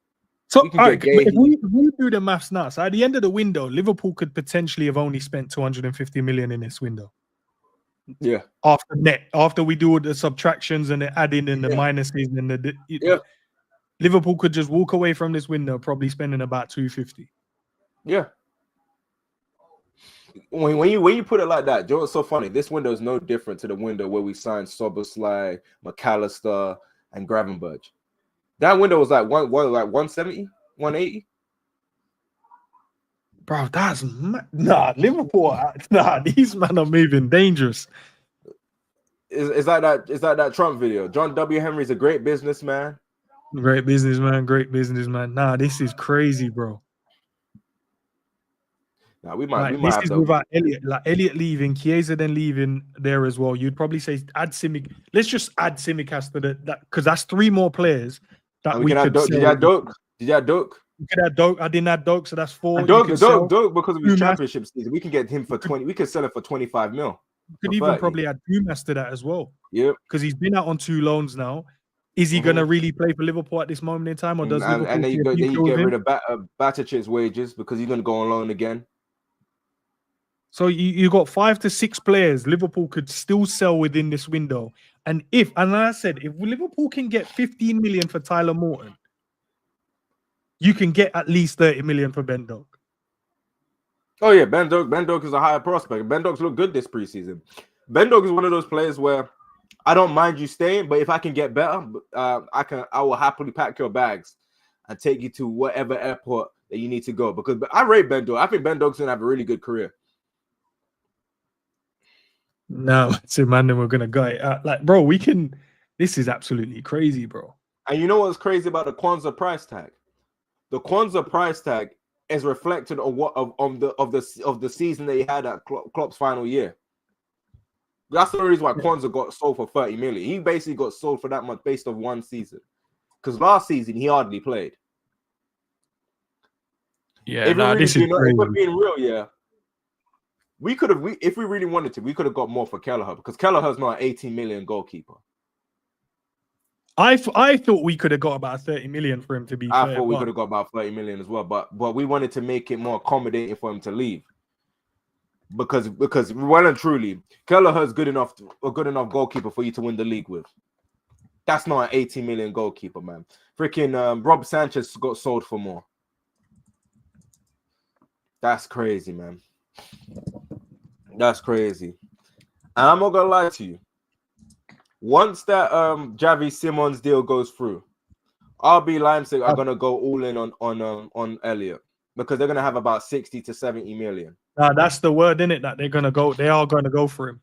So if we do the maths now, so at the end of the window, Liverpool could potentially have only spent 250 million in this window. Yeah. After we do all the subtractions and the adding and the minuses and Liverpool could just walk away from this window probably spending about 250. Yeah. When you put it like that, Joe, it's so funny. This window is no different to the window where we signed Soboslai, McAllister, and Gravenberch. That window was like 170, 180. Bro, that's Liverpool. These men are moving dangerous. Is like that Trump video. John W. Henry's a great businessman. Great businessman. Nah, this is crazy, bro. Now we might this have is to without Elliot. Like Elliot leaving, Chiesa then leaving there as well. You'd probably say add Simic. Let's just add Simicast to that because that's 3 more players that we could sell. Did you add Doak? You could add Doak. I didn't add Doak, so that's 4. Doak because of his championship season. We can get him for 20. We could sell it for 25 mil. You could even probably add Dumas to that as well. Yep. Because he's been out on 2 loans now. Is he going to really play for Liverpool at this moment in time, or does Liverpool? And then you get rid of Baticic's wages because he's going to go on loan again. So you got 5 to 6 players Liverpool could still sell within this window. And I said, if Liverpool can get 15 million for Tyler Morton, you can get at least 30 million for Ben Doak. Oh yeah, Ben Doak is a higher prospect. Ben Doak's looked good this preseason. Ben Doak is one of those players where I don't mind you staying, but if I can get better, I will happily pack your bags and take you to whatever airport that you need to go. Because I rate Ben Doak. I think Ben Doak's gonna have a really good career. No, so man, then we're gonna go like, bro. This is absolutely crazy, bro. And you know what's crazy about the Kwanzaa price tag? The Kwanzaa price tag is reflected on what of the season that he had at Klopp's final year. That's the reason why Kwanzaa got sold for 30 million. He basically got sold for that much based on one season. Because last season he hardly played. Yeah, this is crazy. If we're being real, yeah. We could have, if we really wanted to, we could have got more for Kelleher because Kelleher's not an 18 million goalkeeper. I thought we could have got about 30 million for him to be fair. I thought we could have got about 30 million as well, but we wanted to make it more accommodating for him to leave. Because well and truly, Kelleher's a good enough goalkeeper for you to win the league with. That's not an 18 million goalkeeper, man. Freaking Rob Sanchez got sold for more. That's crazy, man. That's crazy. And I'm not gonna lie to you. Once that Javi Simons deal goes through, RB Leipzig are gonna go all in on Elliot because they're gonna have about 60 to 70 million. That's the word, isn't it? That they are gonna go for him.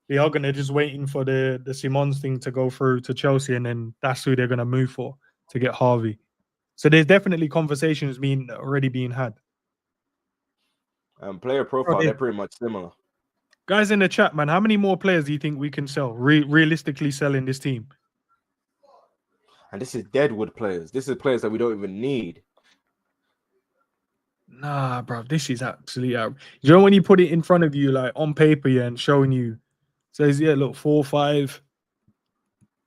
They are gonna just waiting for the Simons thing to go through to Chelsea, and then that's who they're gonna move for to get Harvey. So there's definitely conversations already being had. Player profile, they're pretty much similar. Guys in the chat, man, how many more players do you think we can sell? Realistically sell in this team? And this is deadwood players. This is players that we don't even need. Nah, bro, this is absolutely out. You know when you put it in front of you, like on paper, yeah, and showing you, says, yeah, look, 4 or 5.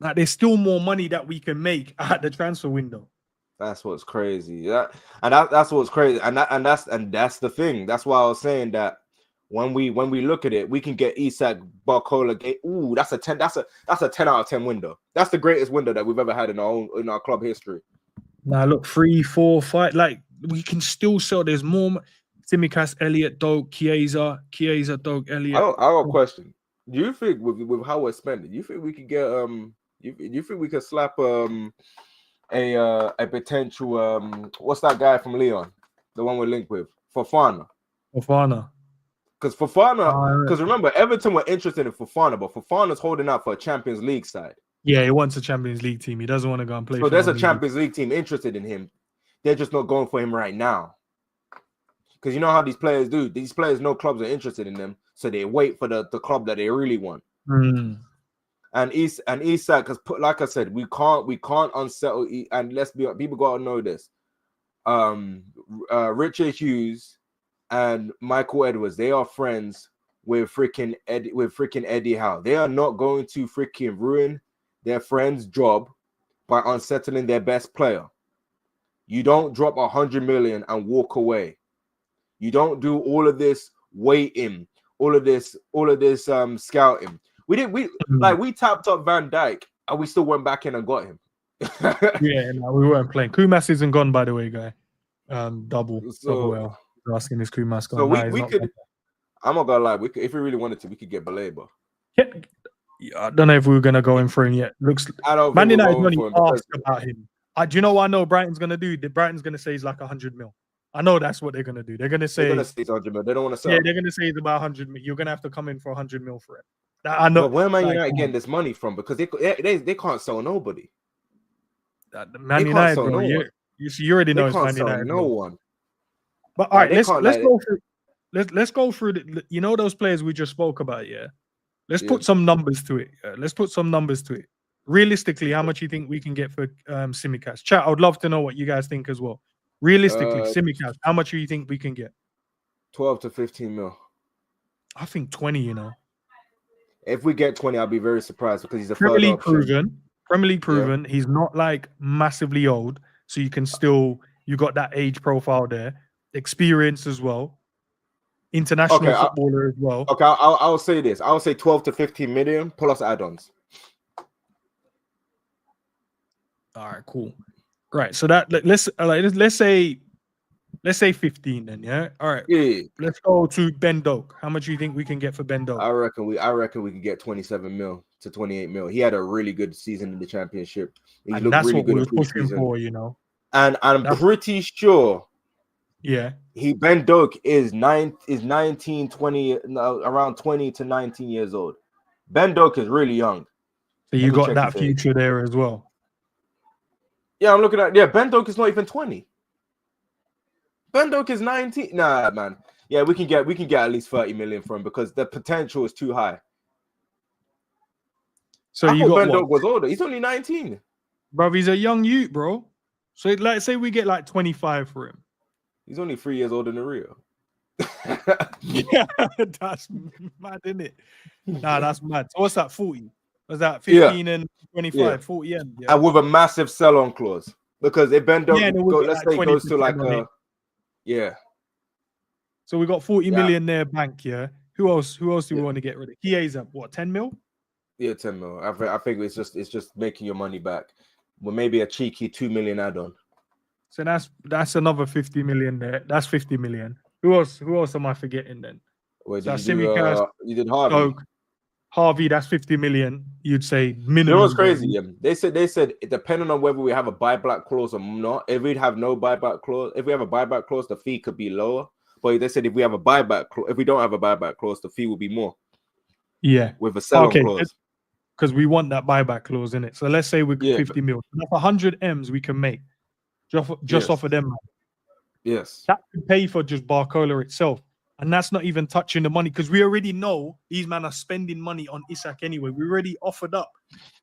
Like, there's still more money that we can make at the transfer window. That's what's crazy. That's what's crazy. And that's the thing. That's why I was saying that when we look at it, we can get Isak Barcola. Ooh, that's a 10 out of 10 window. That's the greatest window that we've ever had in our club history. Now look, 3, 4, 5. Like, we can still sell. There's more. Tsimikas, Elliott, Doak, Chiesa, Doak, Elliott. I got a question. Do you think with how we're spending, you think we could get you think we could slap a potential what's that guy from Lyon, the one we're linked with, Fofana? Because remember, Everton were interested in Fofana, but Fofana's holding out for a Champions League side. Yeah, he wants a Champions League team. He doesn't want to go and play. So there's a Champions League team interested in him. They're just not going for him right now. Because you know how these players do. These players know clubs are interested in them, so they wait for the club that they really want. And Isak, because like I said, we can't unsettle. And let's be honest, people gotta know this. Richard Hughes and Michael Edwards, they are friends with freaking Eddie Howe. They are not going to freaking ruin their friend's job by unsettling their best player. You don't drop 100 million and walk away. You don't do all of this waiting, all of this scouting. We tapped up Van Dijk and we still went back in and got him. Yeah, no, we weren't playing. Kumas isn't gone, by the way, guy. Double L. Asking is Kumas gone. So we could. I'm not gonna lie. If we really wanted to, we could get Baleba. I don't know if we were gonna go in for him yet. Man United only asked about him. Do you know what I know Brighton's gonna do? Brighton's gonna say he's like 100 mil. I know that's what they're gonna do. They're gonna say he's 100 mil. They don't want to sell. Yeah, they're gonna say it's about 100 mil. You're gonna have to come in for 100 mil for it. I know. But where am I United getting this money from? Because they can't sell nobody. Man United, bro, you already know it's Man United. No one. But all right, let's go through. Let's go through those players we just spoke about. Yeah, let's put some numbers to it. Realistically, how much do you think we can get for Tsimikas? Chat, I would love to know what you guys think as well. Realistically, Tsimikas, how much do you think we can get? 12 to 15 mil. I think 20. If we get 20, I'll be very surprised because he's a Premier League proven. He's not like massively old, so you can still got that age profile there, experience as well, international footballer as well. Okay, I'll say this. I'll say 12 to 15 million plus add-ons. All right, cool. Right, so that let's say 15 then, yeah. All right, yeah. Let's go to Ben Doak. How much do you think we can get for Ben Doak? I reckon we can get 27 mil to 28 mil. He had a really good season in the championship. And that's really what we were pushing for, And I'm pretty sure. Yeah, Ben Doak is 19, 20, around 20 to 19 years old. Ben Doak is really young. So you got that future there as well. Yeah, I'm looking at Ben Doak is not even 20. Ben Doak is 19. Nah, man. Yeah, we can get at least 30 million for him because the potential is too high. So I thought Ben Doak was older. He's only 19. Bro, he's a young youth, bro. So like say we get like 25 for him. He's only 3 years older than Rio. Yeah, that's mad, isn't it? Nah, that's mad. So what's that, 40? Was that 15 and 25, 40 and yeah. And with a massive sell-on clause. Because if Ben Doak goes to like yeah. So we got 40 million there bank, yeah. Who else do we want to get rid of? Chiesa, what, 10 mil? Yeah, 10 mil. I think it's just making your money back. Well, maybe a cheeky 2 million add-on. So that's another 50 million there. That's 50 million. Who else am I forgetting then? Wait, so you did Harvey. Harvey, that's 50 million. You'd say minimum. You know what's crazy? Yeah. They said depending on whether we have a buyback clause or not. If we have a buyback clause, the fee could be lower. But they said if we don't have a buyback clause, the fee will be more. Yeah, with a sell-on clause. Because we want that buyback clause in it. So let's say we're 50 mil. That's 100 M's we can make just off of them. Yes, that could pay for just Barcola itself. And that's not even touching the money because we already know these men are spending money on Isak anyway. We already offered up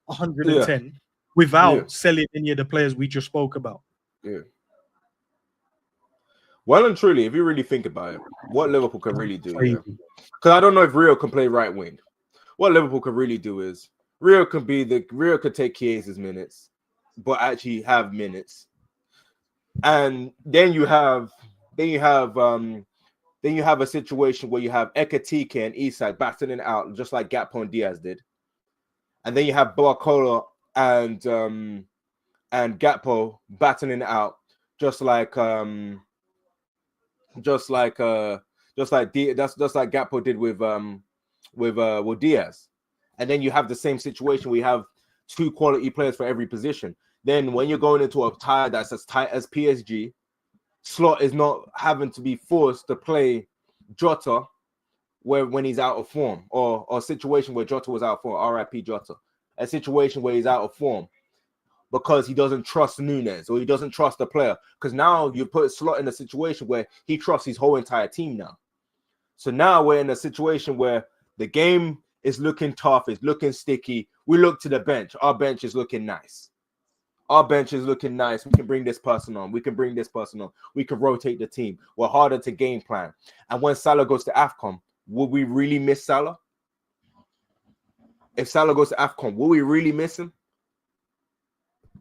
110. without selling any of the players we just spoke about. Yeah. Well and truly, if you really think about it, what Liverpool can really do, because I don't know if Rio can play right wing. What Liverpool can really do is Rio could take Chiesa's minutes, but actually have minutes. And then you have a situation where you have Ekatike and Isak battling out just like Gakpo and Diaz did. And then you have Barcola and Gakpo battling out just like Gakpo did with Diaz. And then you have the same situation. We have 2 quality players for every position. Then when you're going into a tie that's as tight as PSG, Slot is not having to be forced to play Jota when he's out of form, or a situation where Jota was out of form, RIP Jota, a situation where he's out of form because he doesn't trust Nunes or he doesn't trust the player. Because now you put Slot in a situation where he trusts his whole entire team now. So now we're in a situation where the game is looking tough, it's looking sticky. We look to the bench. Our bench is looking nice. We can bring this person on. We can bring this person on. We can rotate the team. We're harder to game plan. And when Salah goes to AFCON, will we really miss Salah? If Salah goes to AFCON, will we really miss him?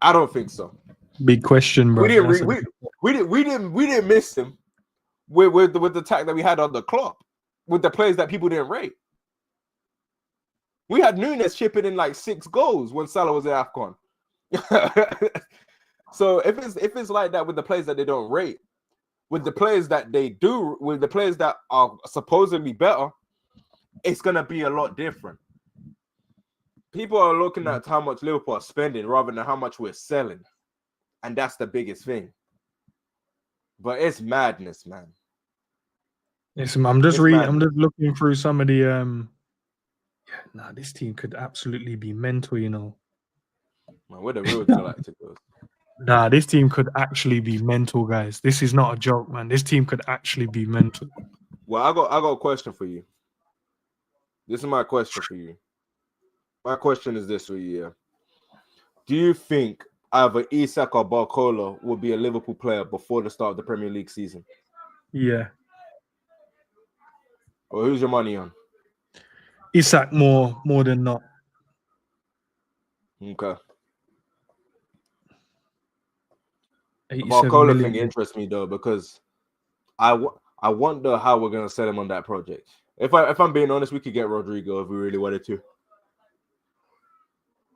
I don't think so. Big question, bro. We didn't miss him with the attack that we had on the clock, with the players that people didn't rate. We had Nunes chipping in like 6 goals when Salah was at AFCON. So if it's like that with the players that they don't rate, with the players that they do, with the players that are supposedly better, it's gonna be a lot different. People are looking at how much Liverpool are spending rather than how much we're selling, and that's the biggest thing. But it's madness, man. Yes, I'm just looking through some of the this team could absolutely be mental, you know. Man, where the real Galacticos? Nah, this team could actually be mental, guys. This is not a joke, man. This team could actually be mental. Well, I got a question for you. This is my question for you. My question is this for you, yeah. Do you think either Isak or Barcola will be a Liverpool player before the start of the Premier League season? Yeah. Well, who's your money on? Isak more than not. Okay. The Barcola thing interests me though, because I wonder how we're gonna set him on that project. If I'm being honest, we could get Rodrigo if we really wanted to.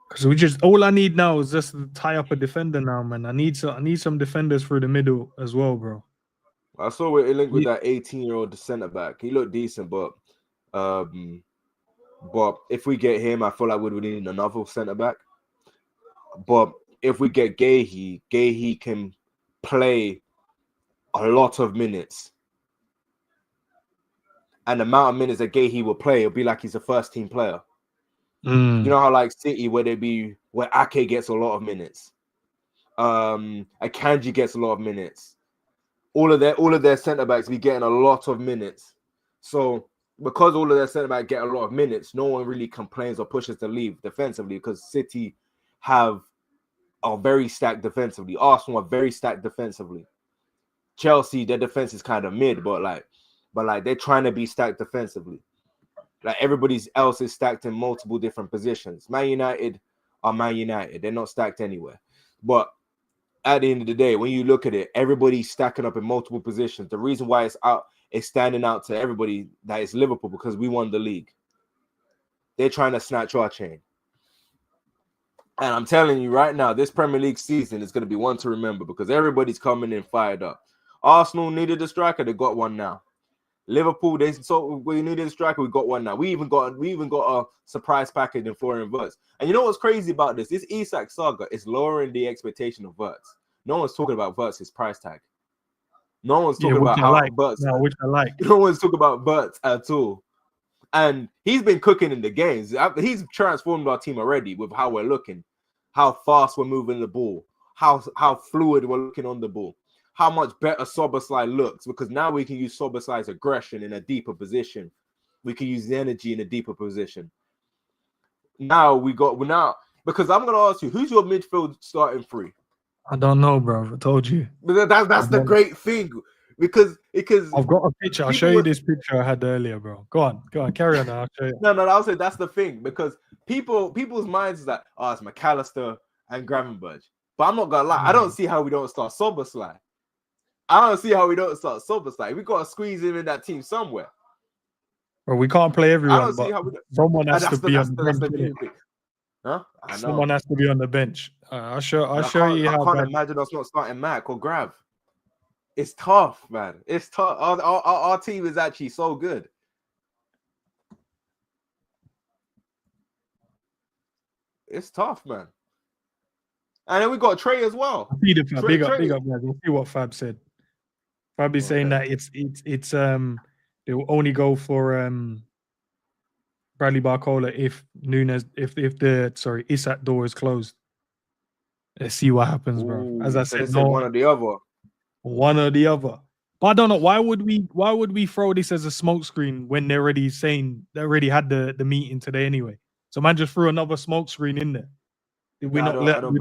Because all I need now is just to tie up a defender now, man. I need some defenders through the middle as well, bro. I saw we're linked with that 18-year-old centre back. He looked decent, but if we get him, I feel like we would need another centre back. But if we get Gahey can play a lot of minutes. And the amount of minutes that Gahey will play, it'll be like he's a first team player. You know how like City, where Ake gets a lot of minutes. Akanji gets a lot of minutes. All of their centre backs be getting a lot of minutes. So because all of their centre backs get a lot of minutes, no one really complains or pushes to leave defensively, because City are very stacked defensively. Arsenal are very stacked defensively. Chelsea, their defense is kind of mid, but they're trying to be stacked defensively. Like everybody else is stacked in multiple different positions. Man United are Man United. They're not stacked anywhere. But at the end of the day, when you look at it, everybody's stacking up in multiple positions. The reason why it's standing out to everybody that it's Liverpool, because we won the league. They're trying to snatch our chain. And I'm telling you right now, this Premier League season is going to be one to remember, because everybody's coming in fired up. Arsenal needed a striker, they got one now. Liverpool, we needed a striker, we got one now. We even got a surprise package in Florian Wirtz. And you know what's crazy about this? This Isak saga is lowering the expectation of Wirtz. No one's talking about Wirtz's price tag. No one's talking about how Wirtz. Which I like. No one's talking about Wirtz at all. And he's been cooking in the games. He's transformed our team already with how we're looking, how fast we're moving the ball, how fluid we're looking on the ball, how much better Szoboszlai looks, because now we can use Szoboszlai's aggression in a deeper position. We can use the energy in a deeper position. Now Because I'm gonna ask you, who's your midfield starting three? I don't know, bro. I told you. But that's the great thing. Because I've got a picture. I'll show you were, this picture I had earlier, bro. Go on, carry on. I'll show you. No, I'll say that's the thing, because people's minds is that, oh, it's McAllister and Gravenberch. But I'm not gonna lie, I don't see how we don't start Soboslai. I don't see how we don't start Soboslai. We gotta squeeze him in that team somewhere. Well, we can't play everyone, I don't see how we someone has to be on the bench. Huh? I know. Someone has to be on the bench. I'll show you how. I can't imagine us not starting Mac or Grav. It's tough, man. It's tough. Our team is actually so good. It's tough, man. And then we got Trey as well. Big up, guys. We'll see what Fab said. Fab is saying that it's they will only go for Bradley Barcola if Isak door is closed. Let's see what happens, bro. As I said, no, one or the other. One or the other. But I don't know, why would we throw this as a smokescreen when they're already saying they already had the meeting today anyway? So man just threw another smokescreen in there. I don't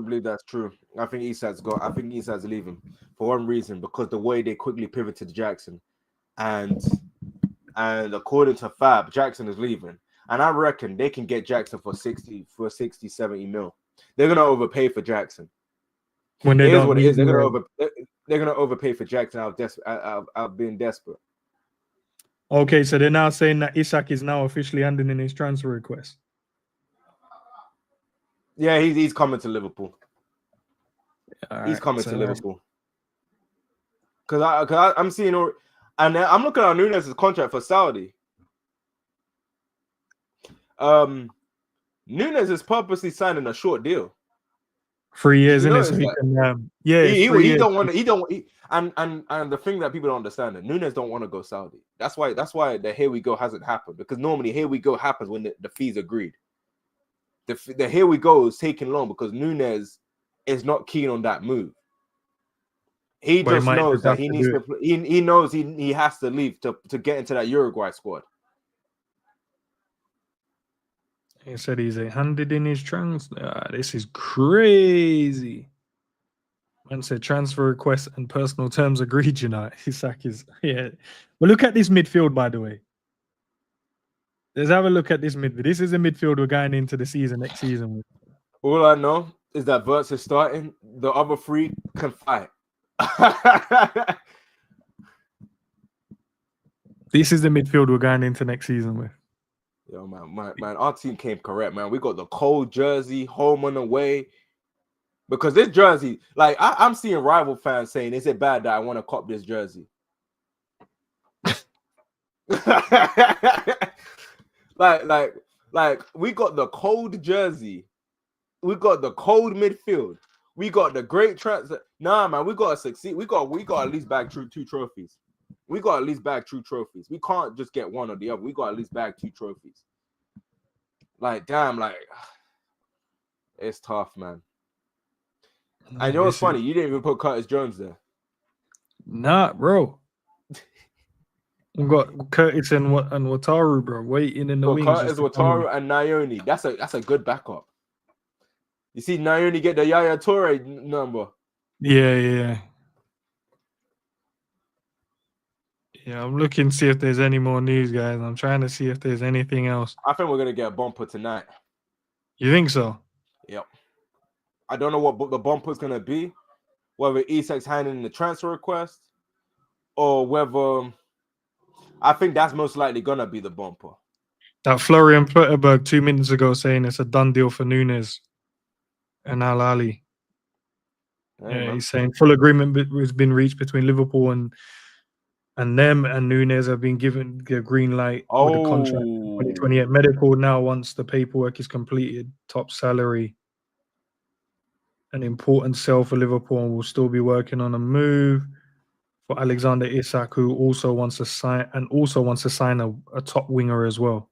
believe that's true. I think Isak's leaving for one reason, because the way they quickly pivoted to Jackson, and according to Fab, Jackson is leaving, and I reckon they can get Jackson for 60, 70 mil. They're gonna overpay for Jackson. When they don't, what it is. They're gonna overpay for Jackson out being desperate. Okay, so they're now saying that Isak is now officially handing in his transfer request. Yeah, he's coming to Liverpool. He's coming to Liverpool. Liverpool. Because I'm seeing, and I'm looking at Nunez's contract for Saudi. Nunez is purposely signing a short deal. 3 years, isn't it? So he can, he don't want to. And the thing that people don't understand, that Nunez don't want to go Saudi. That's why the here we go hasn't happened, because normally here we go happens when the fees agreed. The here we go is taking long because Nunez is not keen on that move. He just knows that he needs to. He knows he has to leave to get into that Uruguay squad. He said he's handed in his this is crazy. Man said transfer request and personal terms agreed. Isak is Well, look at this midfield, by the way. Let's have a look at this midfield. This is a midfield we're going into the season next season with. All I know is that Verts is starting. The other three can fight. This is the midfield we're going into next season with. Yo, man, our team came correct, man. We got the cold jersey, home and away. Because this jersey, like I'm seeing rival fans saying, "Is it bad that I want to cop this jersey?" like we got the cold jersey, we got the cold midfield, we got the great transfer. Nah, man, we gotta succeed. We got at least bag two trophies. We got at least bag two trophies. We can't just get one or the other. We got at least bag 2 trophies. Like, damn, like it's tough, man. I know it's funny. You didn't even put Curtis Jones there. Nah, bro. We've got Curtis and Wataru, bro, waiting in the wings. Curtis, Wataru, and Nayoni. That's a good backup. You see, Nayoni get the Yaya Toure number. Yeah. Yeah, I'm looking to see if there's any more news, guys. I'm trying to see if there's anything else. I think we're gonna get a bumper tonight. You think so? Yep. I don't know what the bumper's gonna be, whether Isak's handing in the transfer request, or whether I think that's most likely gonna be the bumper. That Florian Pletterberg 2 minutes ago saying it's a done deal for Nunez and Al Ali. Yeah, he's saying full agreement has been reached between Liverpool and them, and Nunez have been given the green light with the contract 2028 medical. Now, once the paperwork is completed, top salary, an important sell for Liverpool, and will still be working on a move for Alexander Isak, who also wants to sign a top winger as well.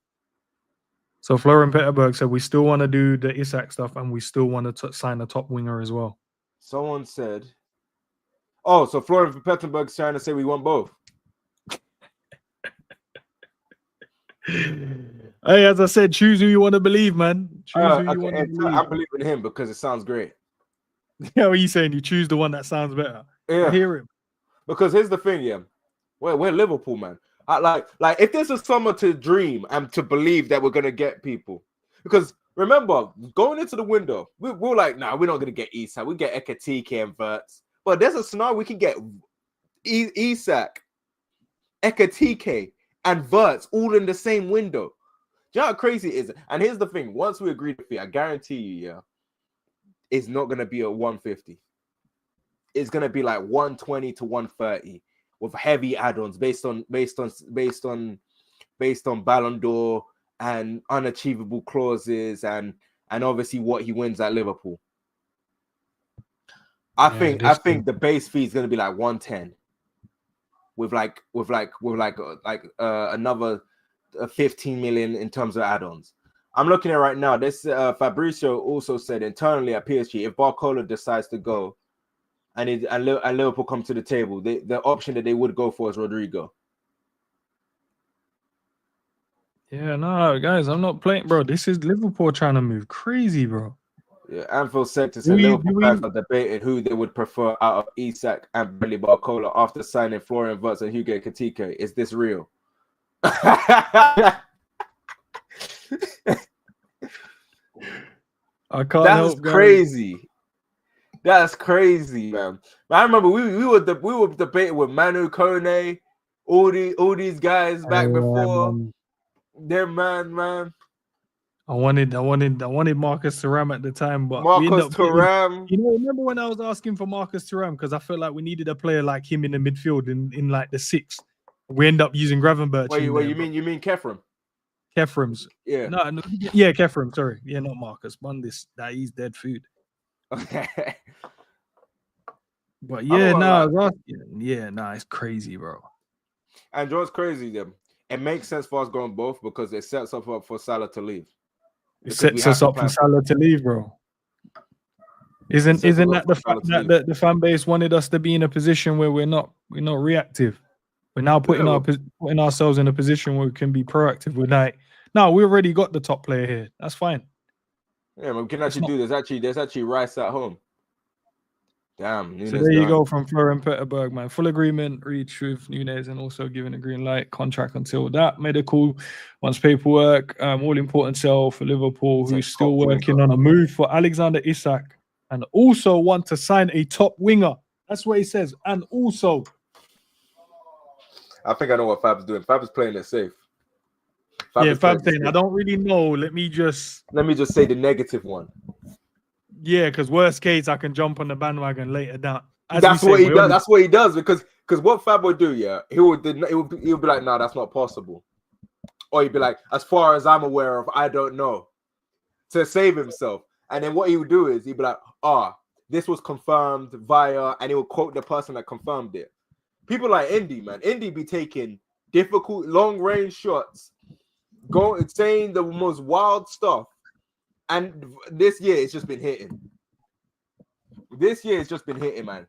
So Florian Pletterberg said we still want to do the Isak stuff, and we still want to sign a top winger as well. Someone said, "Oh, so Florian Pletterberg's trying to say we want both." Hey, as I said, choose who you want to believe, man. Choose who you want to Okay, believe. I'm believing him because it sounds great. Yeah, what are you saying? You choose the one that sounds better. Yeah. I hear him. Because here's the thing, yeah. We're Liverpool, man. Like if there's a summer to dream and to believe that we're gonna get people. Because remember, going into the window, we're like, nah, we're not gonna get Isak. We get Ekatike and Verts. But there's a scenario we can get Isak, Ekatike, and Verts all in the same window. Do you know how crazy it is? And here's the thing: once we agree to fee, I guarantee you, yeah, it's not gonna be a 150. It's gonna be like 120 to 130 with heavy add-ons based on Ballon d'Or and unachievable clauses and obviously what he wins at Liverpool. I think the base fee is gonna be like 110 with another 15 million in terms of add-ons. I'm looking at right now. This Fabrizio also said internally at PSG, if Barcola decides to go and Liverpool come to the table, the option that they would go for is Rodrigo. Yeah, no, guys, I'm not playing, bro. This is Liverpool trying to move crazy, bro. Yeah, Anfield Sector said Liverpool fans are debating who they would prefer out of Isak and Bradley Barcola after signing Florian Wirtz and Hugo Ekitike. Is this real? I can't help. Crazy. That's crazy, man. I remember we were debating with Manu Kone, all these guys back before. They're man. I wanted Marcus Thuram at the time, but Marcus Thuram. Remember when I was asking for Marcus Thuram because I felt like we needed a player like him in the midfield in like the 6th. We end up using Gravenberch. Wait, you mean Kefram? Kefram's. Yeah. No, yeah, Kefram. Sorry, yeah, not Marcus. He's dead food. But yeah, it's crazy, bro. And Joe's crazy, then. It makes sense for us going both because it sets us up for Salah to leave. It sets us up for Salah to leave, bro. Isn't that the fact that the fan base wanted us to be in a position where we're not reactive? We're now putting ourselves in a position where we can be proactive. We're like, no, we already got the top player here. That's fine. Yeah, but we can actually do this. There's actually Rice at home. Damn. Nunes so there you go from Florian Petterberg, man. Full agreement reached with Nunes and also giving a green light contract until that medical once paperwork. All important sell for Liverpool, who's still working on a move for Alexander Isak and also want to sign a top winger. That's what he says. And also, I think I know what Fab's doing. Fab's playing it safe. Fab's saying, I don't really know. Let me just say the negative one. Yeah, because worst case, I can jump on the bandwagon later down. That's what he does. That's what he does because what Fab would do, yeah, he would be like, no, that's not possible, or he'd be like, as far as I'm aware of, I don't know, to save himself. And then what he would do is he'd be like, this was confirmed via, and he would quote the person that confirmed it. People like Indy, man, Indy be taking difficult long range shots, saying the most wild stuff. And this year, it's just been hitting. Man.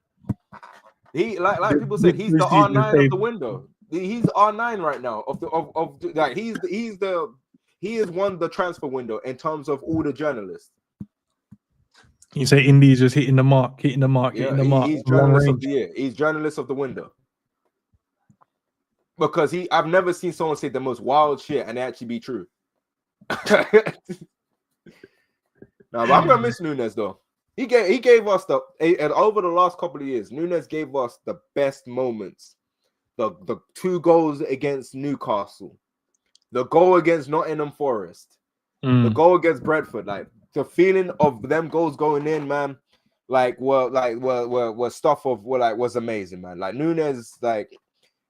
He like people said, he's the R9 of the window. He's R9 right now he is one the transfer window in terms of all the journalists. You say Indy's just hitting the mark. He's journalist of the year. He's journalist of the window. Because I've never seen someone say the most wild shit and it actually be true. No, but I'm gonna miss Nunes though. He gave us and over the last couple of years, Nunes gave us the best moments. The 2 goals against Newcastle, the goal against Nottingham Forest, the goal against Brentford. Like the feeling of them goals going in, man. Was amazing, man. Like Nunes, like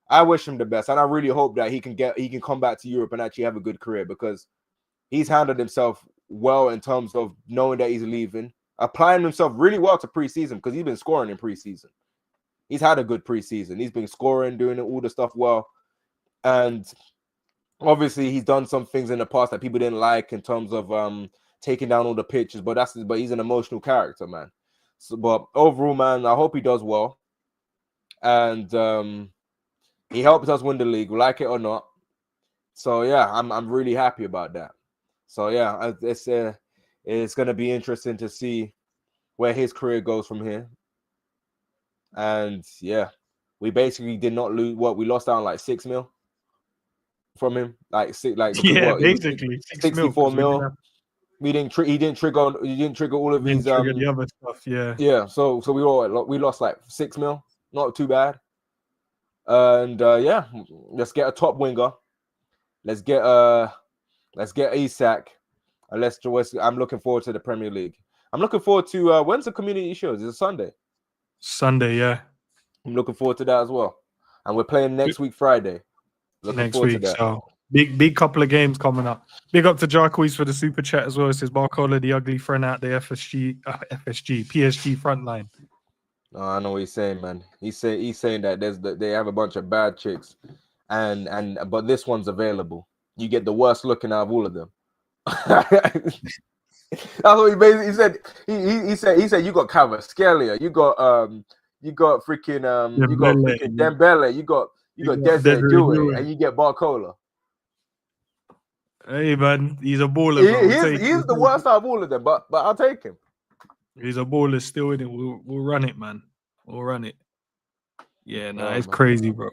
I wish him the best, and I really hope that he can come back to Europe and actually have a good career because he's handled himself well in terms of knowing that he's leaving, applying himself really well to preseason because he's been scoring in preseason. He's had a good preseason. He's been scoring, doing all the stuff well. And obviously he's done some things in the past that people didn't like in terms of taking down all the pictures, but he's an emotional character, man. So, but overall, man, I hope he does well. And he helped us win the league, like it or not. So yeah, I'm really happy about that. So yeah, it's gonna be interesting to see where his career goes from here. And yeah, we basically did not lose. What, we lost out on like 6 mil from him, because Yeah, what, it was basically 6 mil 64 because we didn't mil. have He didn't trigger all of didn't his trigger the other stuff. Yeah, yeah. So we lost like 6 mil, not too bad. And yeah, let's get a top winger. Let's get Isak. I'm looking forward to the Premier League. I'm looking forward to when's the community shows? It's a Sunday. Sunday. Yeah, I'm looking forward to that as well. And we're playing next week Friday. Looking next forward week. to that. So big couple of games coming up. Big up to Jarquez for the super chat as well. It says Barcola, the ugly friend out the PSG front line. No, I know what he's saying, man. He's saying that they have a bunch of bad chicks, but this one's available. You get the worst looking out of all of them. That's what he basically said. He said you got Kvaratskhelia, you got freaking Dembele, you got Desiree Doué, and you get Barcola. Hey man, he's a baller. Bro. He's the worst out of all of them, but I'll take him. He's a baller still in it. We'll run it, man. We'll run it. Yeah, it's crazy, bro.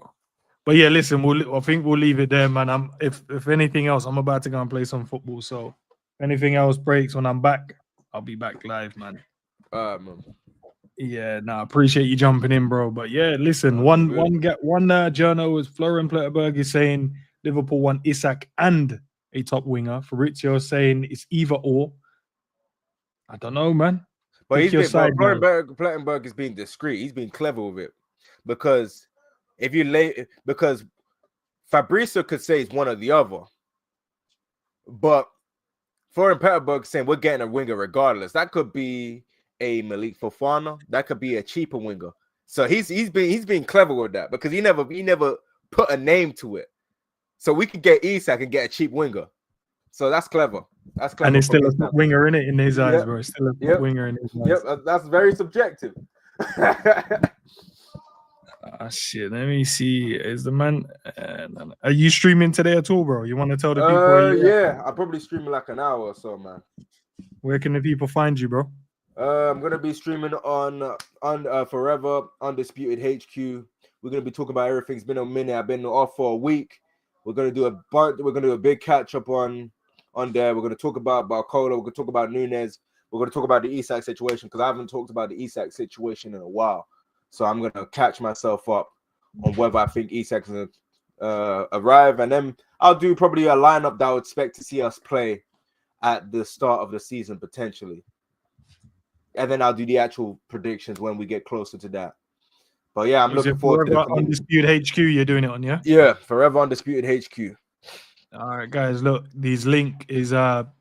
But yeah, listen, I think we'll leave it there, man. If anything else, I'm about to go and play some football. So if anything else breaks when I'm back, I'll be back live, man. Man. Yeah, I appreciate you jumping in, bro. But yeah, listen, one journal was Florian Pletterberg is saying Liverpool want Isak and a top winger. Fabrizio saying it's either or. I don't know, man. But Plettenberg is being discreet. He's being clever with it, because because Fabrizio could say it's one or the other, but Florian Plettenberg saying we're getting a winger regardless. That could be a Malik Fofana. That could be a cheaper winger. So he's being clever with that, because he never put a name to it. So we could get Isak and get a cheap winger. So that's clever. That's clever. And it's still a top winger in it in his eyes, bro. It's still a top winger in his eyes. Yep, that's very subjective. Shit. Let me see. Is the man? Are you streaming today at all, bro? You want to tell the people? Yeah, I'll probably stream like an hour or so, man. Where can the people find you, bro? I'm gonna be streaming on Forever Undisputed HQ. We're gonna be talking about everything. It's been a minute. I've been off for a week. We're gonna do a big catch up on there. We're gonna talk about Barcola. We're gonna talk about Nunez. We're gonna talk about the Isak situation, because I haven't talked about the Isak situation in a while. So I'm gonna catch myself up on whether I think Isak's gonna arrive, and then I'll do probably a lineup that I would expect to see us play at the start of the season potentially, and then I'll do the actual predictions when we get closer to that. But yeah, I'm looking forward to the Undisputed HQ. You're doing it on, yeah? Yeah, Forever Undisputed HQ. All right, guys. Look, this link is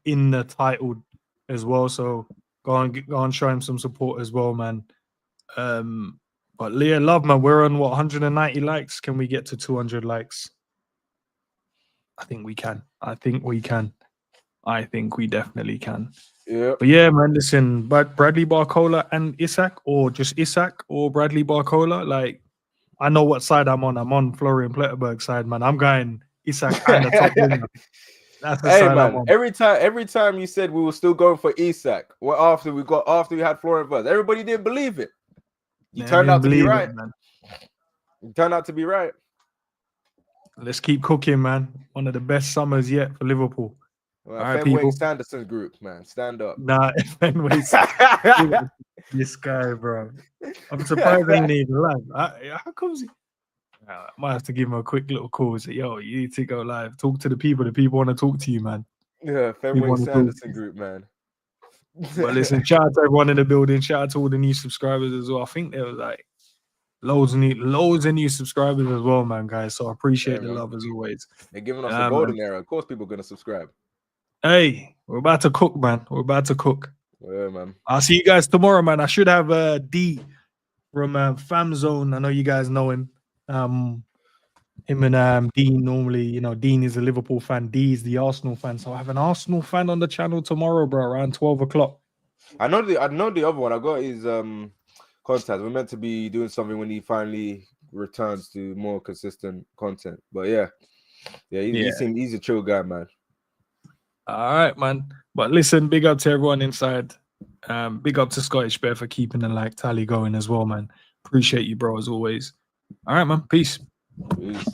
in the title as well. So go on, show him some support as well, man. But Leah Love, man, we're on 190 likes. Can we get to 200 likes? I think we can. I think we definitely can. Yeah. But yeah, man, listen, but Bradley Barcola and Isak, or just Isak or Bradley Barcola, like, I know what side I'm on. I'm on Florian Pletterberg's side, man. I'm going Isak and the top winger. That's the side I'm on. Every time you said we were still going for Isak, after we had Florian first, everybody didn't believe it. You turned out to be right. You turned out to be right. Let's keep cooking, man. One of the best summers yet for Liverpool. Well, all right, Fenway Sanderson group, man. Stand up. Nah, Fenway. This guy, bro. I'm surprised he ain't even live. How comes he? I might have to give him a quick little call. Say, yo, you need to go live. Talk to the people. The people want to talk to you, man. Yeah, Fenway Sanderson group, man. But listen, shout out to everyone in the building. Shout out to all the new subscribers as well. I think there was like loads of new subscribers as well, man, guys. So I appreciate the love as always. They're giving us a golden era. Of course, people are gonna subscribe. Hey, we're about to cook, man. We're about to cook. Yeah, man. I'll see you guys tomorrow, man. I should have D from Fam Zone. I know you guys know him. Him and Dean normally, Dean is a Liverpool fan. D is the Arsenal fan. So I have an Arsenal fan on the channel tomorrow, bro, around 12 o'clock. I know the other one. I got his contact. We're meant to be doing something when he finally returns to more consistent content. But yeah, Yeah, he's a chill guy, man. All right, man. But listen, big up to everyone inside. Big up to Scottish Bear for keeping the like tally going as well, man. Appreciate you, bro, as always. All right, man. Peace. Peace.